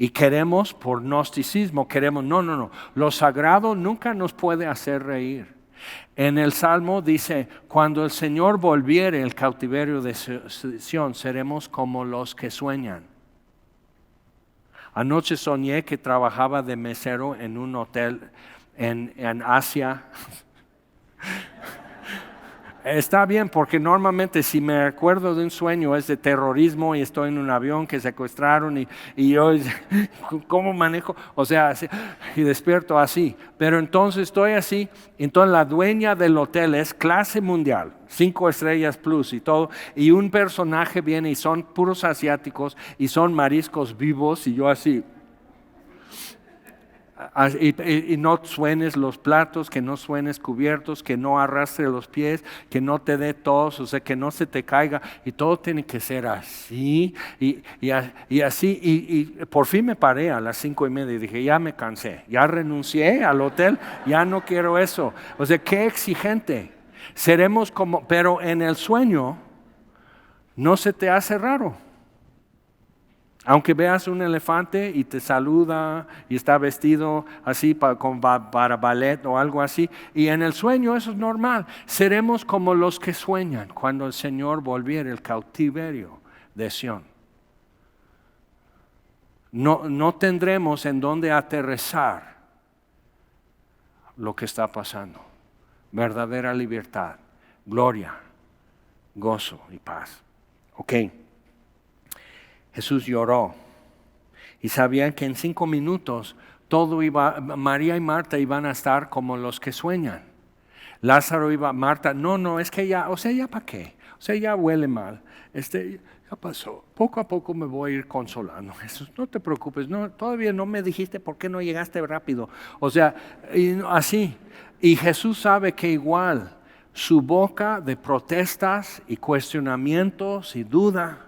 Y queremos, por gnosticismo, no. Lo sagrado nunca nos puede hacer reír. En el Salmo dice, cuando el Señor volviere el cautiverio de Sión, seremos como los que sueñan. Anoche soñé que trabajaba de mesero en un hotel en Asia. Está bien, porque normalmente si me acuerdo de un sueño es de terrorismo y estoy en un avión que secuestraron y yo, ¿cómo manejo? O sea, y despierto así. Pero entonces estoy así, entonces la dueña del hotel es clase mundial, 5 estrellas plus y todo, y un personaje viene y son puros asiáticos y son mariscos vivos y yo así. Y no suenes los platos, que no suenes cubiertos, que no arrastre los pies, que no te dé tos, o sea, que no se te caiga, y todo tiene que ser así, y así, y por fin me paré a las 5:30 y dije, ya me cansé, ya renuncié al hotel, ya no quiero eso. O sea, qué exigente. Seremos como, pero en el sueño no se te hace raro. Aunque veas un elefante y te saluda y está vestido así para ballet o algo así, y en el sueño eso es normal. Seremos como los que sueñan cuando el Señor volviere el cautiverio de Sión. No tendremos en dónde aterrizar lo que está pasando. Verdadera libertad, gloria, gozo y paz. Ok. Jesús lloró y sabían que en 5 minutos María y Marta iban a estar como los que sueñan. Lázaro Marta, no, es que ya ¿para qué? O sea, ya huele mal, ya pasó, poco a poco me voy a ir consolando. Jesús, no te preocupes, todavía no me dijiste por qué no llegaste rápido. O sea, así, y Jesús sabe que igual su boca de protestas y cuestionamientos y duda,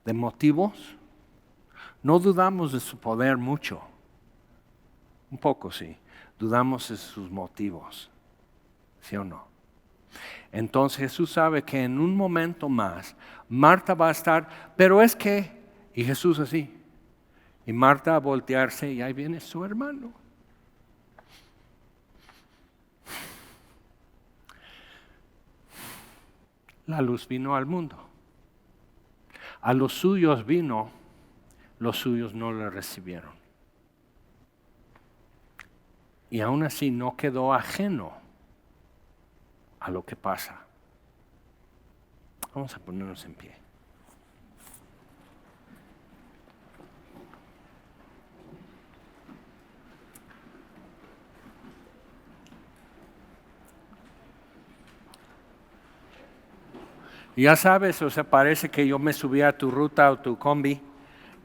de motivos, no dudamos de su poder mucho, un poco sí, dudamos de sus motivos, ¿sí o no? Entonces Jesús sabe que en un momento más Marta va a estar, pero es que, y Jesús así, y Marta a voltearse y ahí viene su hermano. la luz vino al mundo. A los suyos vino, los suyos no le recibieron. Y aún así no quedó ajeno a lo que pasa. Vamos a ponernos en pie. Ya sabes, o sea, parece que yo me subí a tu ruta o tu combi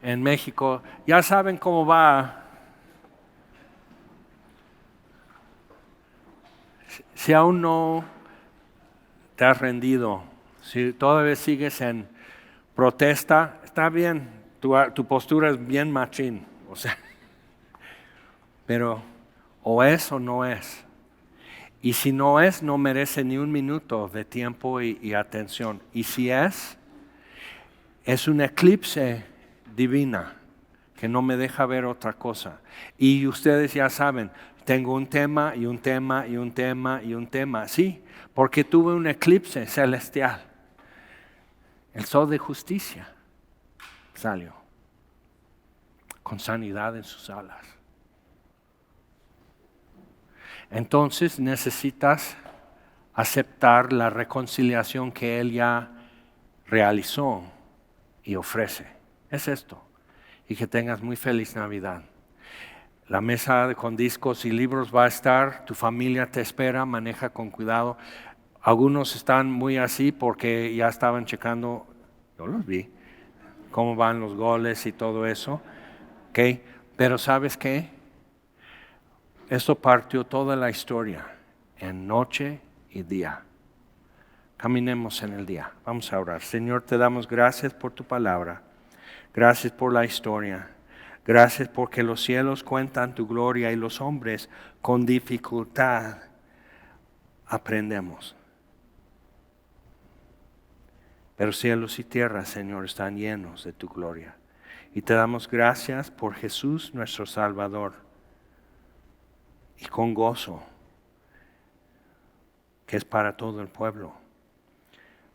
en México. Ya saben cómo va. Si aún no te has rendido, si todavía sigues en protesta, está bien, tu postura es bien machín, o sea, pero o es o no es. Y si no es, no merece ni un minuto de tiempo y atención. Y si es un eclipse divina que no me deja ver otra cosa. Y ustedes ya saben, tengo un tema y un tema y un tema y un tema. Sí, porque tuve un eclipse celestial. El sol de justicia salió con sanidad en sus alas. Entonces necesitas aceptar la reconciliación que Él ya realizó y ofrece. Es esto. Y que tengas muy feliz Navidad. La mesa con discos y libros va a estar, tu familia te espera, maneja con cuidado. Algunos están muy así porque ya estaban checando, yo los vi, cómo van los goles y todo eso. ¿Okay? Pero ¿sabes qué? Esto partió toda la historia en noche y día. Caminemos en el día. Vamos a orar. Señor, te damos gracias por tu palabra. Gracias por la historia. Gracias porque los cielos cuentan tu gloria y los hombres con dificultad aprendemos. Pero cielos y tierra, Señor, están llenos de tu gloria. Y te damos gracias por Jesús, nuestro Salvador. Y con gozo, que es para todo el pueblo,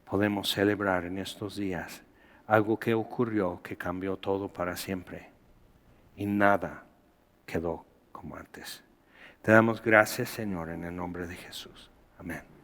podemos celebrar en estos días algo que ocurrió, que cambió todo para siempre. Y nada quedó como antes. Te damos gracias, Señor, en el nombre de Jesús. Amén.